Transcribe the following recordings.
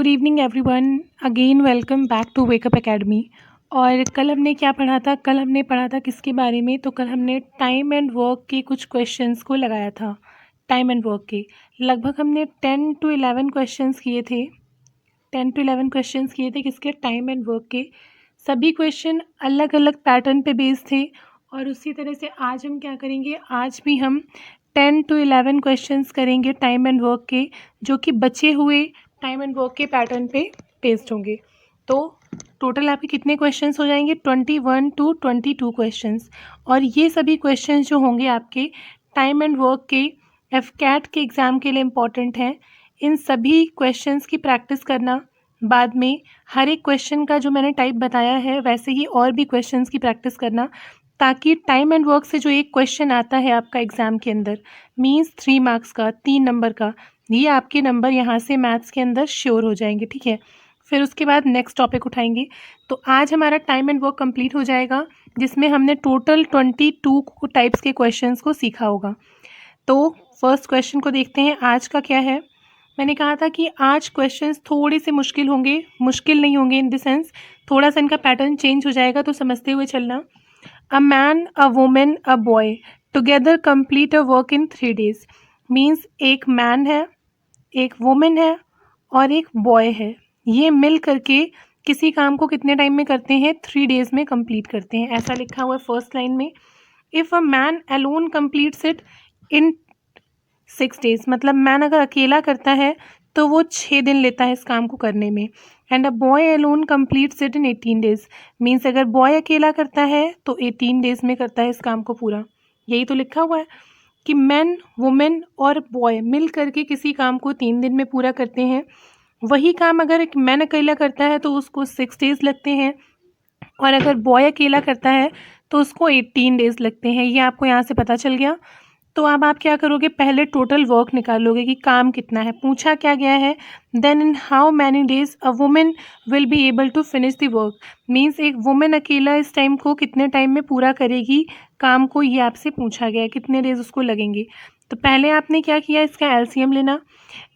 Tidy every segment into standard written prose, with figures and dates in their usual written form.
Good evening everyone, again welcome back to wake up academy. और कल हमने क्या पढ़ा था? कल हमने पढ़ा था किसके बारे में? तो कल हमने टाइम एंड वर्क के कुछ क्वेश्चंस को लगाया था। टाइम एंड वर्क के लगभग हमने 10 to 11 क्वेश्चंस किए थे। 10 to 11 क्वेश्चंस किए थे किसके? टाइम एंड वर्क के। सभी क्वेश्चन अलग अलग पैटर्न पे बेस्ड थे। और उसी तरह से आज हम क्या करेंगे? आज भी हम 10 to 11 क्वेश्चंस करेंगे टाइम एंड वर्क के, जो कि बचे हुए टाइम एंड वर्क के पैटर्न पे बेस्ड होंगे। तो टोटल आपके कितने क्वेश्चंस हो जाएंगे? 21 to 22 क्वेश्चंस। और ये सभी क्वेश्चंस जो होंगे आपके टाइम एंड वर्क के एफकैट के एग्ज़ाम के लिए इम्पॉर्टेंट हैं। इन सभी क्वेश्चंस की प्रैक्टिस करना, बाद में हर एक क्वेश्चन का जो मैंने टाइप बताया है वैसे ही और भी क्वेश्चंस की प्रैक्टिस करना, ताकि टाइम एंड वर्क से जो एक क्वेश्चन आता है आपका एग्ज़ाम के अंदर, मीन्स 3 मार्क्स का, 3 नंबर का, ये आपके नंबर यहाँ से मैथ्स के अंदर श्योर हो जाएंगे। ठीक है, फिर उसके बाद नेक्स्ट टॉपिक उठाएंगे। तो आज हमारा टाइम एंड वर्क कंप्लीट हो जाएगा, जिसमें हमने टोटल 22 टाइप्स के क्वेश्चंस को सीखा होगा। तो फर्स्ट क्वेश्चन को देखते हैं, आज का क्या है। मैंने कहा था कि आज क्वेश्चंस थोड़े से मुश्किल होंगे, मुश्किल नहीं होंगे इन द सेंस थोड़ा सा इनका पैटर्न चेंज हो जाएगा, तो समझते हुए चलना। A man, a women, a boy together complete a work in 3 days। Means एक मैन है, एक वुमेन है और एक बॉय है। ये मिल करके किसी काम को कितने टाइम में करते हैं? 3 days में कंप्लीट करते हैं। ऐसा लिखा हुआ है फर्स्ट लाइन में। If a man alone completes it in 6 days, मतलब मैन अगर अकेला करता है तो वो 6 दिन लेता है इस काम को करने में। And a boy alone completes it in 18 days। Means अगर बॉय अकेला करता है तो 18 days में करता है इस काम को पूरा। यही तो लिखा हुआ है कि मैन, वुमेन और बॉय मिल करके किसी काम को 3 दिन में पूरा करते हैं। वही काम अगर एक मैन अकेला करता है तो उसको 6 days लगते हैं, और अगर बॉय अकेला करता है तो उसको 18 days लगते हैं। ये आपको यहाँ से पता चल गया। तो अब आप क्या करोगे? पहले टोटल वर्क निकालोगे कि काम कितना है, पूछा क्या गया है। Then in how many days a women will be able to finish the work. Means एक वुमेन अकेला इस टाइम को कितने टाइम में पूरा करेगी काम को, ये आपसे पूछा गया है, कितने डेज उसको लगेंगे। तो पहले आपने क्या किया? इसका एलसीएम लेना।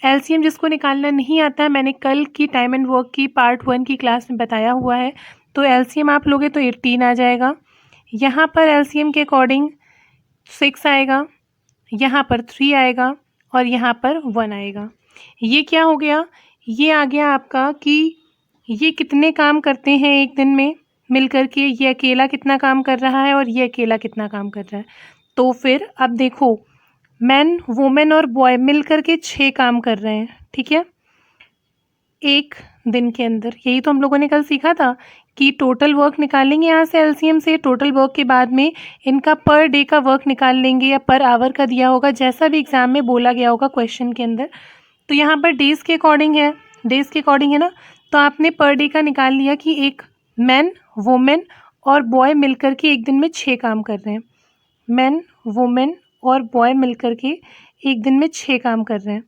एलसीएम जिसको निकालना नहीं आता है, मैंने कल की टाइम एंड वर्क की पार्ट 1 की क्लास में बताया हुआ है। तो एलसीएम आप लोगे तो 18 आ जाएगा। यहाँ पर एलसीएम के अकॉर्डिंग 6 आएगा, यहाँ पर 3 आएगा और यहाँ पर 1 आएगा। ये क्या हो गया? ये आ गया आपका कि ये कितने काम करते हैं एक दिन में मिल कर के। ये अकेला कितना काम कर रहा है और ये अकेला कितना काम कर रहा है। तो फिर अब देखो, मैन, वुमेन और बॉय मिल कर के 6 काम कर रहे हैं। ठीक है, एक दिन के अंदर। यही तो हम लोगों ने कल सीखा था कि टोटल वर्क निकालेंगे यहाँ से एलसीएम से। टोटल वर्क के बाद में इनका पर डे का वर्क निकाल लेंगे या पर आवर का दिया होगा, जैसा भी एग्जाम में बोला गया होगा क्वेश्चन के अंदर। तो यहाँ पर डेज के अकॉर्डिंग है, डेज के अकॉर्डिंग है ना। तो आपने पर डे का निकाल लिया कि एक मैन, वुमेन और बॉय मिलकर के एक दिन में 6 काम कर रहे हैं। मैन, वुमेन और बॉय मिलकर के एक दिन में 6 काम कर रहे हैं।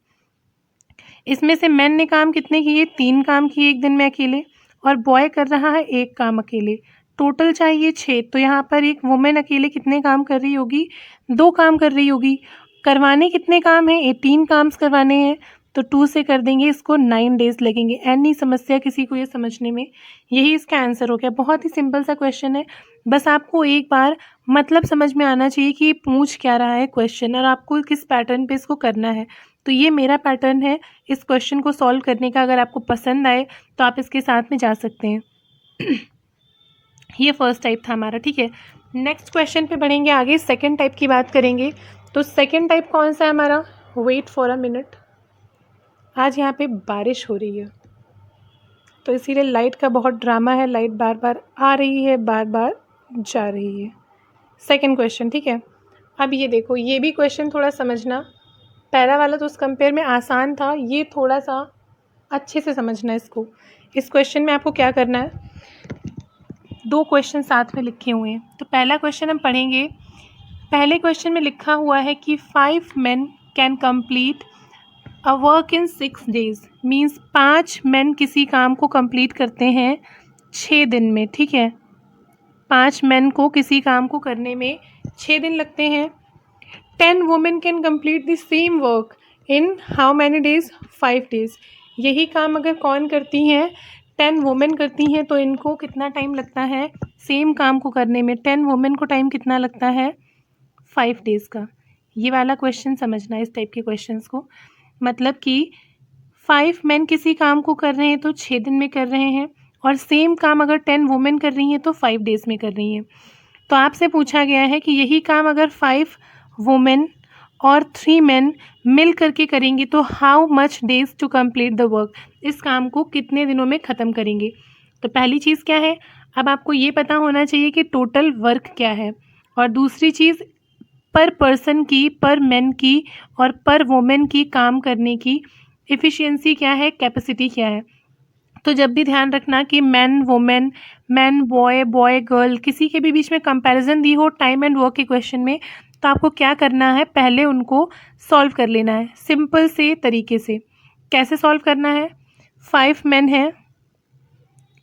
इसमें से मैन ने काम कितने किए? 3 काम किए एक दिन में अकेले, और बॉय कर रहा है 1 काम अकेले। टोटल चाहिए 6। तो यहाँ पर एक वुमेन अकेले कितने काम कर रही होगी? 2 काम कर रही होगी। करवाने कितने काम हैं? 18 काम्स करवाने हैं। तो 2 से कर देंगे, इसको 9 days लगेंगे। एनी समस्या किसी को ये समझने में? यही इसका आंसर हो गया। बहुत ही सिंपल सा क्वेश्चन है। बस आपको एक बार मतलब समझ में आना चाहिए कि ये पूछ क्या रहा है क्वेश्चन, और आपको किस पैटर्न पे इसको करना है। तो ये मेरा पैटर्न है इस क्वेश्चन को सॉल्व करने का। अगर आपको पसंद आए तो आप इसके साथ में जा सकते हैं। ये फर्स्ट टाइप था हमारा। ठीक है, नेक्स्ट क्वेश्चन पे बढ़ेंगे आगे, सेकंड टाइप की बात करेंगे। तो सेकंड टाइप कौन सा है हमारा? Wait for a minute. आज यहाँ पे बारिश हो रही है तो इसीलिए लाइट का बहुत ड्रामा है। लाइट बार बार आ रही है, बार बार जा रही है। सेकंड क्वेश्चन, ठीक है। अब ये देखो, ये भी क्वेश्चन थोड़ा समझना। पहला वाला तो उस कंपेयर में आसान था, ये थोड़ा सा अच्छे से समझना इसको। इस क्वेश्चन में आपको क्या करना है? 2 क्वेश्चन साथ में लिखे हुए हैं। तो पहला क्वेश्चन हम पढ़ेंगे। पहले क्वेश्चन में लिखा हुआ है कि 5 men can complete a work in 6 days। Means 5 men किसी काम को कंप्लीट करते हैं 6 दिन में। ठीक है, 5 men को किसी काम को करने में 6 दिन लगते हैं। 10 women can complete the same work in how many days? 5 days। यही काम अगर कौन करती हैं, 10 वुमेन करती हैं, तो इनको कितना टाइम लगता है सेम काम को करने में? 10 वुमेन को टाइम कितना लगता है? 5 डेज़ का। ये वाला क्वेश्चन समझना है, इस टाइप के क्वेश्चंस को। मतलब कि 5 मेन किसी काम को कर रहे हैं तो 6 दिन में कर रहे हैं, और सेम काम अगर 10 वुमेन कर रही हैं तो 5 डेज़ में कर रही हैं। तो आपसे पूछा गया है कि यही काम अगर 5 वुमेन और 3 मेन मिल करके करेंगे तो how much days to complete the work, इस काम को कितने दिनों में ख़त्म करेंगे। तो पहली चीज़ क्या है, अब आपको ये पता होना चाहिए कि टोटल वर्क क्या है, और दूसरी चीज़ पर पर्सन की, पर मैन की और पर वुमेन की काम करने की एफिशिएंसी क्या है, कैपेसिटी क्या है। तो जब भी ध्यान रखना कि man women, man boy, boy girl, किसी के भी बीच में कंपैरिजन दी हो टाइम एंड वर्क के क्वेश्चन में, तो आपको क्या करना है, पहले उनको सॉल्व कर लेना है सिंपल से तरीके से। कैसे सॉल्व करना है? 5 मैन हैं,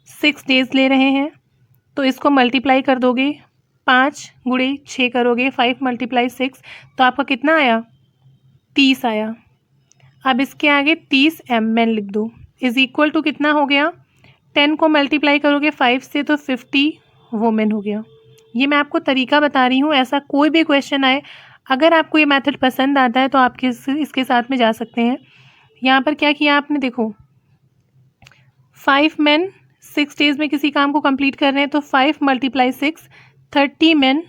6 डेज ले रहे हैं, तो इसको मल्टीप्लाई कर दोगे, 5 गुणे 6 करोगे, 5 × 6, तो आपका कितना आया? 30 आया। अब इसके आगे 30 मैन लिख दो, इज इक्वल टू कितना हो गया? 10 को मल्टीप्लाई करोगे 5 से तो 50 वुमेन हो गया। ये मैं आपको तरीका बता रही हूँ, ऐसा कोई भी क्वेश्चन आए, अगर आपको ये मेथड पसंद आता है तो आप इसके साथ में जा सकते हैं। यहाँ पर क्या किया आपने, देखो 5 मैन 6 डेज में किसी काम को कंप्लीट कर रहे हैं, तो 5 × 6 30 मैन,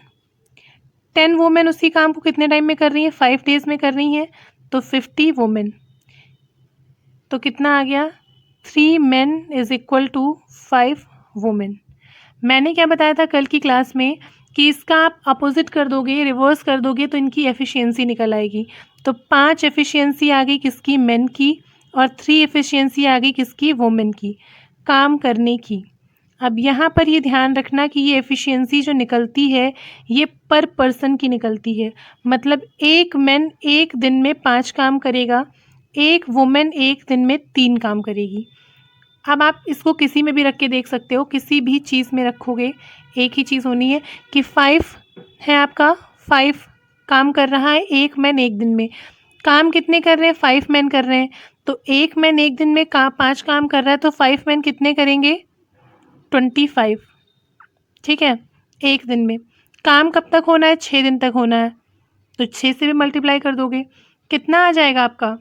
10 वुमेन उसी काम को कितने टाइम में कर रही हैं? 5 डेज में कर रही हैं, तो 50 वुमेन। तो कितना आ गया? 3 men is equal to 5 women. मैंने क्या बताया था कल की क्लास में कि इसका आप अपोजिट कर दोगे, रिवर्स कर दोगे, तो इनकी एफिशिएंसी निकल आएगी। तो 5 एफिशिएंसी आ गई किसकी? मेन की, और 3 एफिशिएंसी आ गई किसकी? वुमेन की, काम करने की। अब यहाँ पर ये ध्यान रखना कि ये एफिशिएंसी जो निकलती है ये पर पर्सन की निकलती है। मतलब एक मैन एक दिन में 5 काम करेगा, एक वुमेन एक दिन में 3 काम करेगी। अब आप इसको किसी में भी रख के देख सकते हो, किसी भी चीज़ में रखोगे एक ही चीज़ होनी है कि 5 है आपका, 5 काम कर रहा है एक मैन एक दिन में। काम कितने कर रहे हैं? 5 मैन कर रहे हैं। तो एक मैन एक दिन में 5 काम कर रहा है, तो 5 मैन कितने करेंगे? 25। ठीक है, एक दिन में। काम कब तक होना है? 6 दिन तक होना है, तो 6 से भी मल्टीप्लाई कर दोगे, कितना आ जाएगा आपका?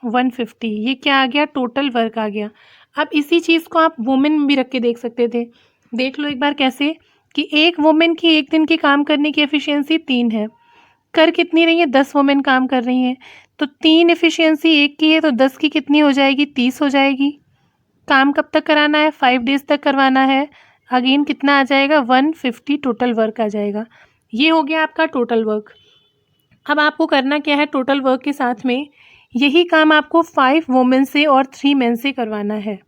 150। ये क्या आ गया? टोटल वर्क आ गया। अब इसी चीज़ को आप वुमेन में भी रख के देख सकते थे। देख लो एक बार कैसे, कि एक वुमेन की एक दिन की काम करने की एफिशिएंसी 3 है, कर कितनी रही है? 10 वुमेन काम कर रही हैं, तो 3 एफिशिएंसी एक की है, तो 10 की कितनी हो जाएगी? 30 हो जाएगी। काम कब तक कराना है? 5 डेज तक करवाना है। अगेन कितना आ जाएगा? 150 टोटल वर्क आ जाएगा। ये हो गया आपका टोटल वर्क। अब आपको करना क्या है? टोटल वर्क के साथ में यही काम आपको 5 वुमेन से और 3 मेन से करवाना है।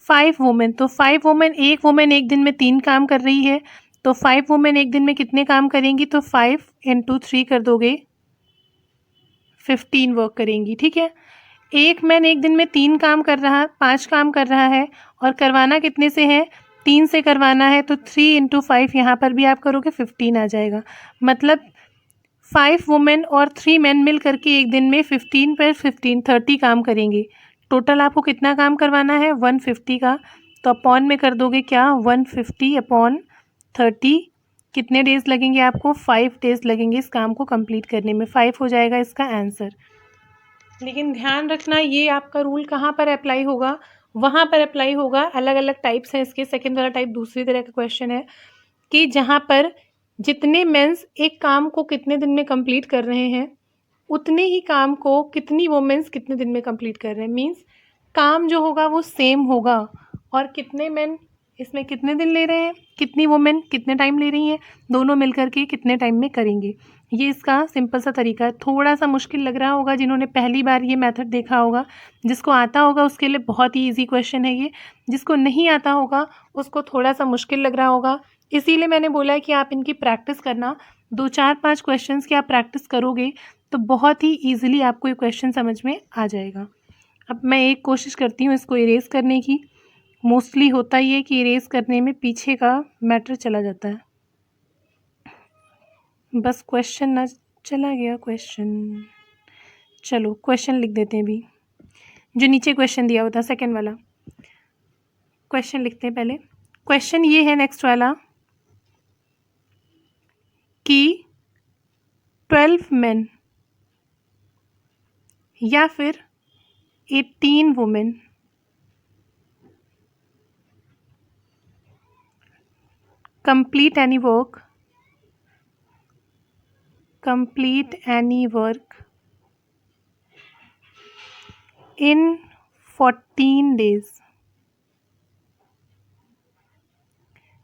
5 वुमेन, तो 5 वुमेन, एक वुमेन एक दिन में 3 काम कर रही है, तो 5 वुमेन एक दिन में कितने काम करेंगी? तो 5 × 3 कर दोगे, 15 वर्क करेंगी। ठीक है, एक मैन एक दिन में 3 काम कर रहा, 5 काम कर रहा है, और करवाना कितने से है? 3 से करवाना है, तो 3 × 5 यहाँ पर भी आप करोगे 15 आ जाएगा। मतलब 5 वुमेन और 3 मेन मिल करके एक दिन में 15 पर 15 30 काम करेंगे। टोटल आपको कितना काम करवाना है? 150 का। तो अपॉन में कर दोगे क्या? 150/30। कितने डेज़ लगेंगे आपको? 5 डेज़ लगेंगे इस काम को कंप्लीट करने में। 5 हो जाएगा इसका आंसर। लेकिन ध्यान रखना, ये आपका रूल कहाँ पर अप्लाई होगा? वहाँ पर अप्लाई होगा। अलग अलग टाइप्स हैं इसके। सेकेंड वाला टाइप दूसरी तरह का क्वेश्चन है कि जहाँ पर जितने मेंस एक काम को कितने दिन में कंप्लीट कर रहे हैं, उतने ही काम को कितनी वुमेन्स कितने दिन में कंप्लीट कर रहे हैं। मीन्स काम जो होगा वो सेम होगा, और कितने मेन इसमें कितने दिन ले रहे हैं, कितनी वुमेन कितने टाइम ले रही हैं, दोनों मिलकर के कितने टाइम में करेंगे। ये इसका सिंपल सा तरीका है। थोड़ा सा मुश्किल लग रहा होगा जिन्होंने पहली बार ये मेथड देखा होगा, जिसको आता होगा उसके लिए बहुत ही ईजी क्वेश्चन है ये, जिसको नहीं आता होगा उसको थोड़ा सा मुश्किल लग रहा होगा। इसीलिए मैंने बोला है कि आप इनकी प्रैक्टिस करना, 2 4 5 क्वेश्चंस की आप प्रैक्टिस करोगे तो बहुत ही ईजिली आपको ये क्वेश्चन समझ में आ जाएगा। अब मैं एक कोशिश करती हूँ इसको इरेज़ करने की। मोस्टली होता ही है कि इरेज़ करने में पीछे का मैटर चला जाता है, बस क्वेश्चन ना चला गया क्वेश्चन। चलो क्वेश्चन लिख देते हैं अभी, जो नीचे क्वेश्चन दिया होता सेकंड वाला क्वेश्चन लिखते हैं पहले। क्वेश्चन ये है नेक्स्ट वाला कि 12 मेन या फिर 18 women complete any work in 14 days.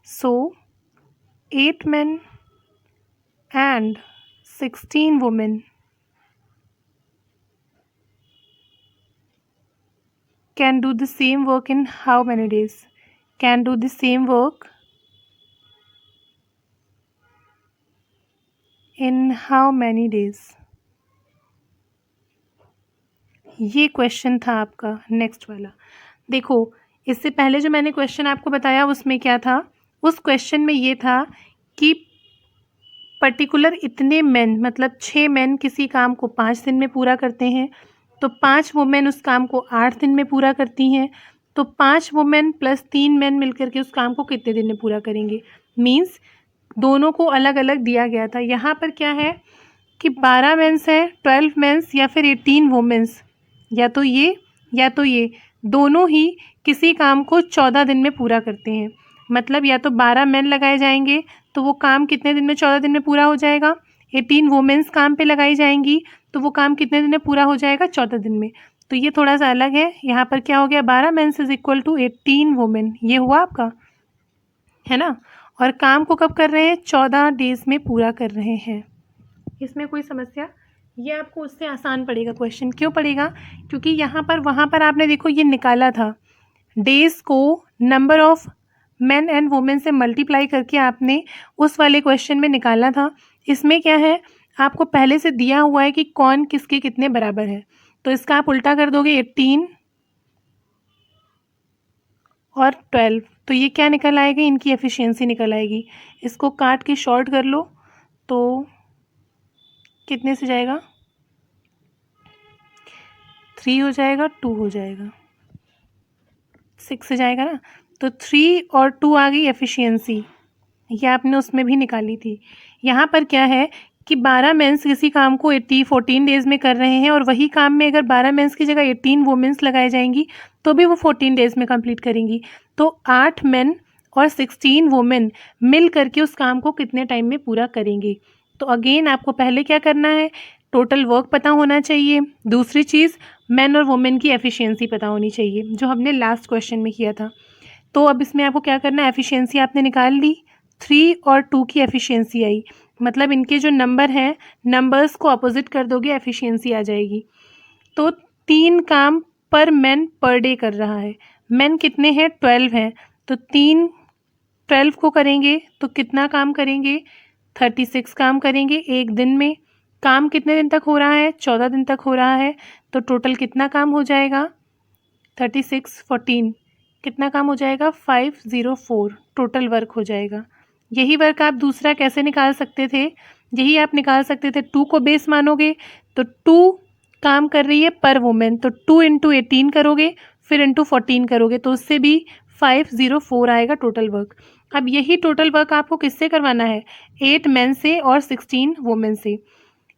So 8 men and 16 women can do the same work in how many days? Can do the same work in how many days? ये question था आपका next वाला। देखो इससे पहले जो मैंने क्वेश्चन आपको बताया उसमें क्या था, उस क्वेश्चन में ये था कि पर्टिकुलर इतने मेन मतलब 6 मेन किसी काम को 5 दिन में पूरा करते हैं, तो 5 वुमेन उस काम को 8 दिन में पूरा करती हैं, तो 5 वुमेन प्लस 3 मेन मिलकर के उस काम को कितने दिन में पूरा करेंगे। मीन्स दोनों को अलग अलग दिया गया था। यहाँ पर क्या है कि 12 मेंस है, 12 मेंस या फिर 18 वुमेन्स, या तो ये दोनों ही किसी काम को 14 दिन में पूरा करते हैं। मतलब या तो 12 मेन लगाए जाएंगे तो वो काम कितने दिन में 14 दिन में पूरा हो जाएगा, 18 वुमेन्स काम पे लगाई जाएंगी तो वो काम कितने दिन में पूरा हो जाएगा, 14 दिन में। तो ये थोड़ा सा अलग है। यहाँ पर क्या हो गया, 12 mens is equal to 18 women, ये हुआ आपका, है ना। और काम को कब कर रहे हैं, 14 डेज में पूरा कर रहे हैं। इसमें कोई समस्या, ये आपको उससे आसान पड़ेगा क्वेश्चन। क्यों पड़ेगा, क्योंकि यहाँ पर वहाँ पर आपने देखो ये निकाला था, डेज को number of main and women से मल्टीप्लाई करके आपने उस वाले क्वेश्चन में निकाला था। इसमें क्या है, आपको पहले से दिया हुआ है कि कौन किसके कितने बराबर है, तो इसका आप उल्टा कर दोगे 18 और 12, तो ये क्या निकल आएगी, इनकी एफिशिएंसी निकल आएगी। इसको काट के शॉर्ट कर लो तो कितने से जाएगा, 3 हो जाएगा, 2 हो जाएगा, 6 से जाएगा ना, तो 3 और 2 आ गई एफिशिएंसी, ये आपने उसमें भी निकाली थी। यहाँ पर क्या है कि 12 मेंस किसी काम को 14 डेज़ में कर रहे हैं, और वही काम में अगर 12 मेंस की जगह 18 वुमेन्स लगाई जाएंगी तो भी वो 14 डेज़ में कंप्लीट करेंगी। तो 8 मेन और 16 वुमेन मिल करके उस काम को कितने टाइम में पूरा करेंगे। तो अगेन आपको पहले क्या करना है, टोटल वर्क पता होना चाहिए। दूसरी चीज़, मेन और वुमेन की एफिशिएंसी पता होनी चाहिए, जो हमने लास्ट क्वेश्चन में किया था। तो अब इसमें आपको क्या करना है, एफिशिएंसी आपने निकाल ली, 3 और 2 की एफिशिएंसी आई, मतलब इनके जो नंबर हैं, नंबर्स को अपोजिट कर दोगे, एफिशिएंसी आ जाएगी। तो 3 काम पर मैन पर डे कर रहा है। मैन कितने हैं, 12 हैं, तो 3 12 को करेंगे तो कितना काम करेंगे, 36 काम करेंगे एक दिन में। काम कितने दिन तक हो रहा है, 14 दिन तक हो रहा है, तो टोटल कितना काम हो जाएगा, 36 14 कितना काम हो जाएगा, 504 टोटल वर्क हो जाएगा। यही वर्क आप दूसरा कैसे निकाल सकते थे, यही आप निकाल सकते थे, 2 को बेस मानोगे तो 2 काम कर रही है पर वुमेन, तो 2 इंटू 18 करोगे, फिर इंटू 14 करोगे, तो उससे भी 504 आएगा टोटल वर्क। अब यही टोटल वर्क आपको किससे करवाना है, 8 मेन से और 16 वुमेन से।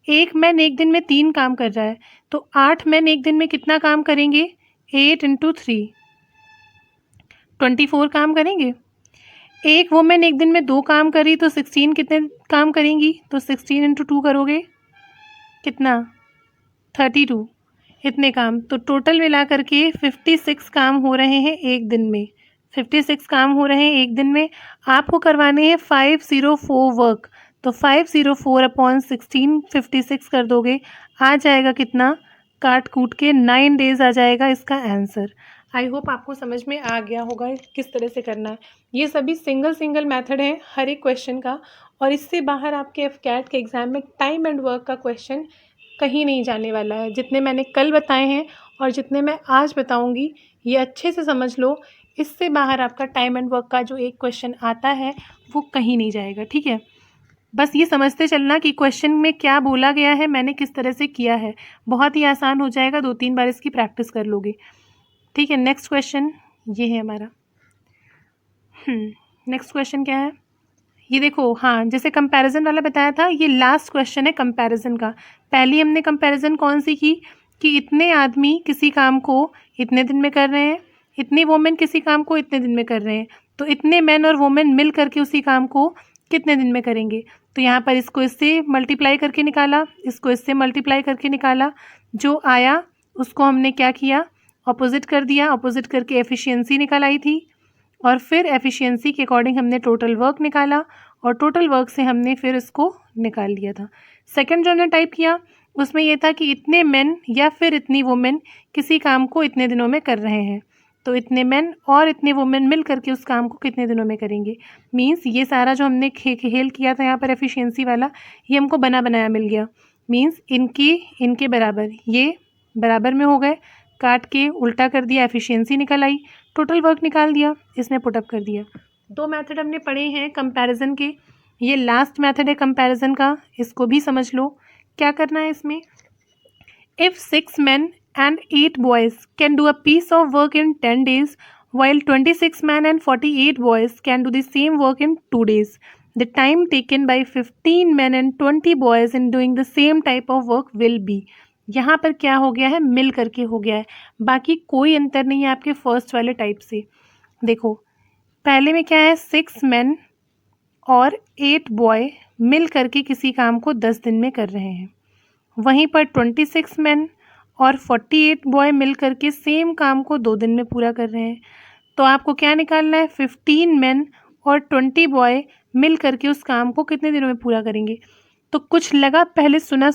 एक मैन एक दिन में 3 काम कर रहा है, तो 8 मैन एक दिन में कितना काम करेंगे, 8 इंटू 3 24 काम करेंगे। एक वुमेन एक दिन में 2 काम करी तो 16 कितने काम करेंगी, तो 16 इंटू 2 करोगे, कितना 32 इतने काम। तो टोटल मिला करके 56 काम हो रहे हैं एक दिन में, 56 काम हो रहे हैं एक दिन में। आपको करवाने हैं 504 वर्क, तो 504 अपॉन 16 56 कर दोगे, आ जाएगा कितना, काट कूट के 9 डेज़ आ जाएगा इसका आंसर। आई होप आपको समझ में आ गया होगा किस तरह से करना है। ये सभी सिंगल मेथड है हर एक क्वेश्चन का, और इससे बाहर आपके एफकैट के एग्ज़ाम में टाइम एंड वर्क का क्वेश्चन कहीं नहीं जाने वाला है। जितने मैंने कल बताए हैं और जितने मैं आज बताऊंगी, ये अच्छे से समझ लो, इससे बाहर आपका टाइम एंड वर्क का जो एक क्वेश्चन आता है वो कहीं नहीं जाएगा, ठीक है। बस ये समझते चलना कि क्वेश्चन में क्या बोला गया है, मैंने किस तरह से किया है। बहुत ही आसान हो जाएगा, 2-3 बार इसकी प्रैक्टिस कर लोगे। ठीक है, नेक्स्ट क्वेश्चन ये है हमारा। नेक्स्ट क्वेश्चन क्या है, ये देखो। हाँ, जैसे कंपैरिजन वाला बताया था, ये लास्ट क्वेश्चन है कंपैरिजन का। पहली हमने कंपैरिजन कौन सी की कि इतने आदमी किसी काम को इतने दिन में कर रहे हैं, इतनी वुमेन किसी काम को इतने दिन में कर रहे हैं, तो इतने मैन और वुमेन मिल करके उसी काम को कितने दिन में करेंगे। तो यहाँ पर इसको इससे मल्टीप्लाई करके निकाला, इसको इससे मल्टीप्लाई करके निकाला, जो आया उसको हमने क्या किया, ऑपोजिट कर दिया, ऑपोजिट करके एफिशिएंसी निकल आई थी, और फिर एफिशिएंसी के अकॉर्डिंग हमने टोटल वर्क निकाला, और टोटल वर्क से हमने फिर इसको निकाल लिया था। सेकंड जो हमने टाइप किया उसमें ये था कि इतने मेन या फिर इतनी वुमेन किसी काम को इतने दिनों में कर रहे हैं, तो इतने मेन और इतने वुमेन मिल करके उस काम को कितने दिनों में करेंगे। मीन्स ये सारा जो हमने खेल किया था यहाँ पर एफिशिएंसी वाला, ये हमको बना बनाया मिल गया। मीन्स इनके बराबर, ये बराबर में हो गए, काट के उल्टा कर दिया, एफिशिएंसी निकल आई, टोटल वर्क निकाल दिया, इसमें पुटअप कर दिया। 2 मेथड हमने पढ़े हैं कंपैरिजन के, ये लास्ट मेथड है कंपैरिजन का, इसको भी समझ लो। क्या करना है इसमें, if 6 men and 8 boys can do a piece of work in 10 days while 26 men and 48 boys can do the same work in 2 days, the time taken by 15 men and 20 boys in doing the same type of work will be। यहाँ पर क्या हो गया है, मिल करके हो गया है, बाकी कोई अंतर नहीं है आपके फर्स्ट वाले टाइप से। देखो पहले में क्या है, 6 men और 8 बॉय मिल करके किसी काम को 10 दिन में कर रहे हैं, वहीं पर 26 men और 48 बॉय मिल करके सेम काम को 2 दिन में पूरा कर रहे हैं। तो आपको क्या निकालना है, 15 men और 20 बॉय मिल करके उस काम को कितने दिनों में पूरा करेंगे। तो कुछ लगा, पहले सुना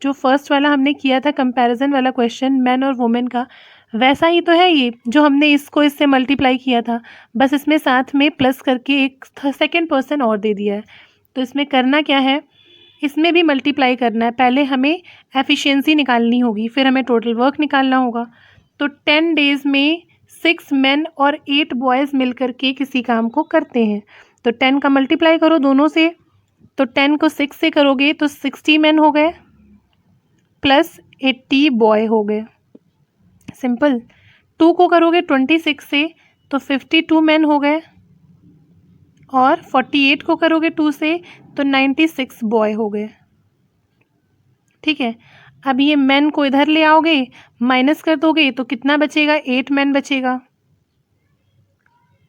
जो फर्स्ट वाला हमने किया था कंपैरिजन वाला क्वेश्चन मैन और वुमेन का, वैसा ही तो है ये, जो हमने इसको इससे मल्टीप्लाई किया था, बस इसमें साथ में प्लस करके एक सेकेंड पर्सन और दे दिया है। तो इसमें करना क्या है, इसमें भी मल्टीप्लाई करना है, पहले हमें एफिशिएंसी निकालनी होगी, फिर हमें टोटल वर्क निकालना होगा। तो 10 डेज़ में 6 men और 8 बॉयज़ मिल करके किसी काम को करते हैं, तो 10 का मल्टीप्लाई करो दोनों से, तो 10 को 6 से करोगे तो 60 men हो गए प्लस 80 बॉय हो गए, सिंपल। 2 को करोगे 26 से तो 52 men हो गए, और 48 को करोगे 2 से तो 96 बॉय हो गए। ठीक है, अब ये मैन को इधर ले आओगे, माइनस कर दोगे तो कितना बचेगा, 8 मैन बचेगा।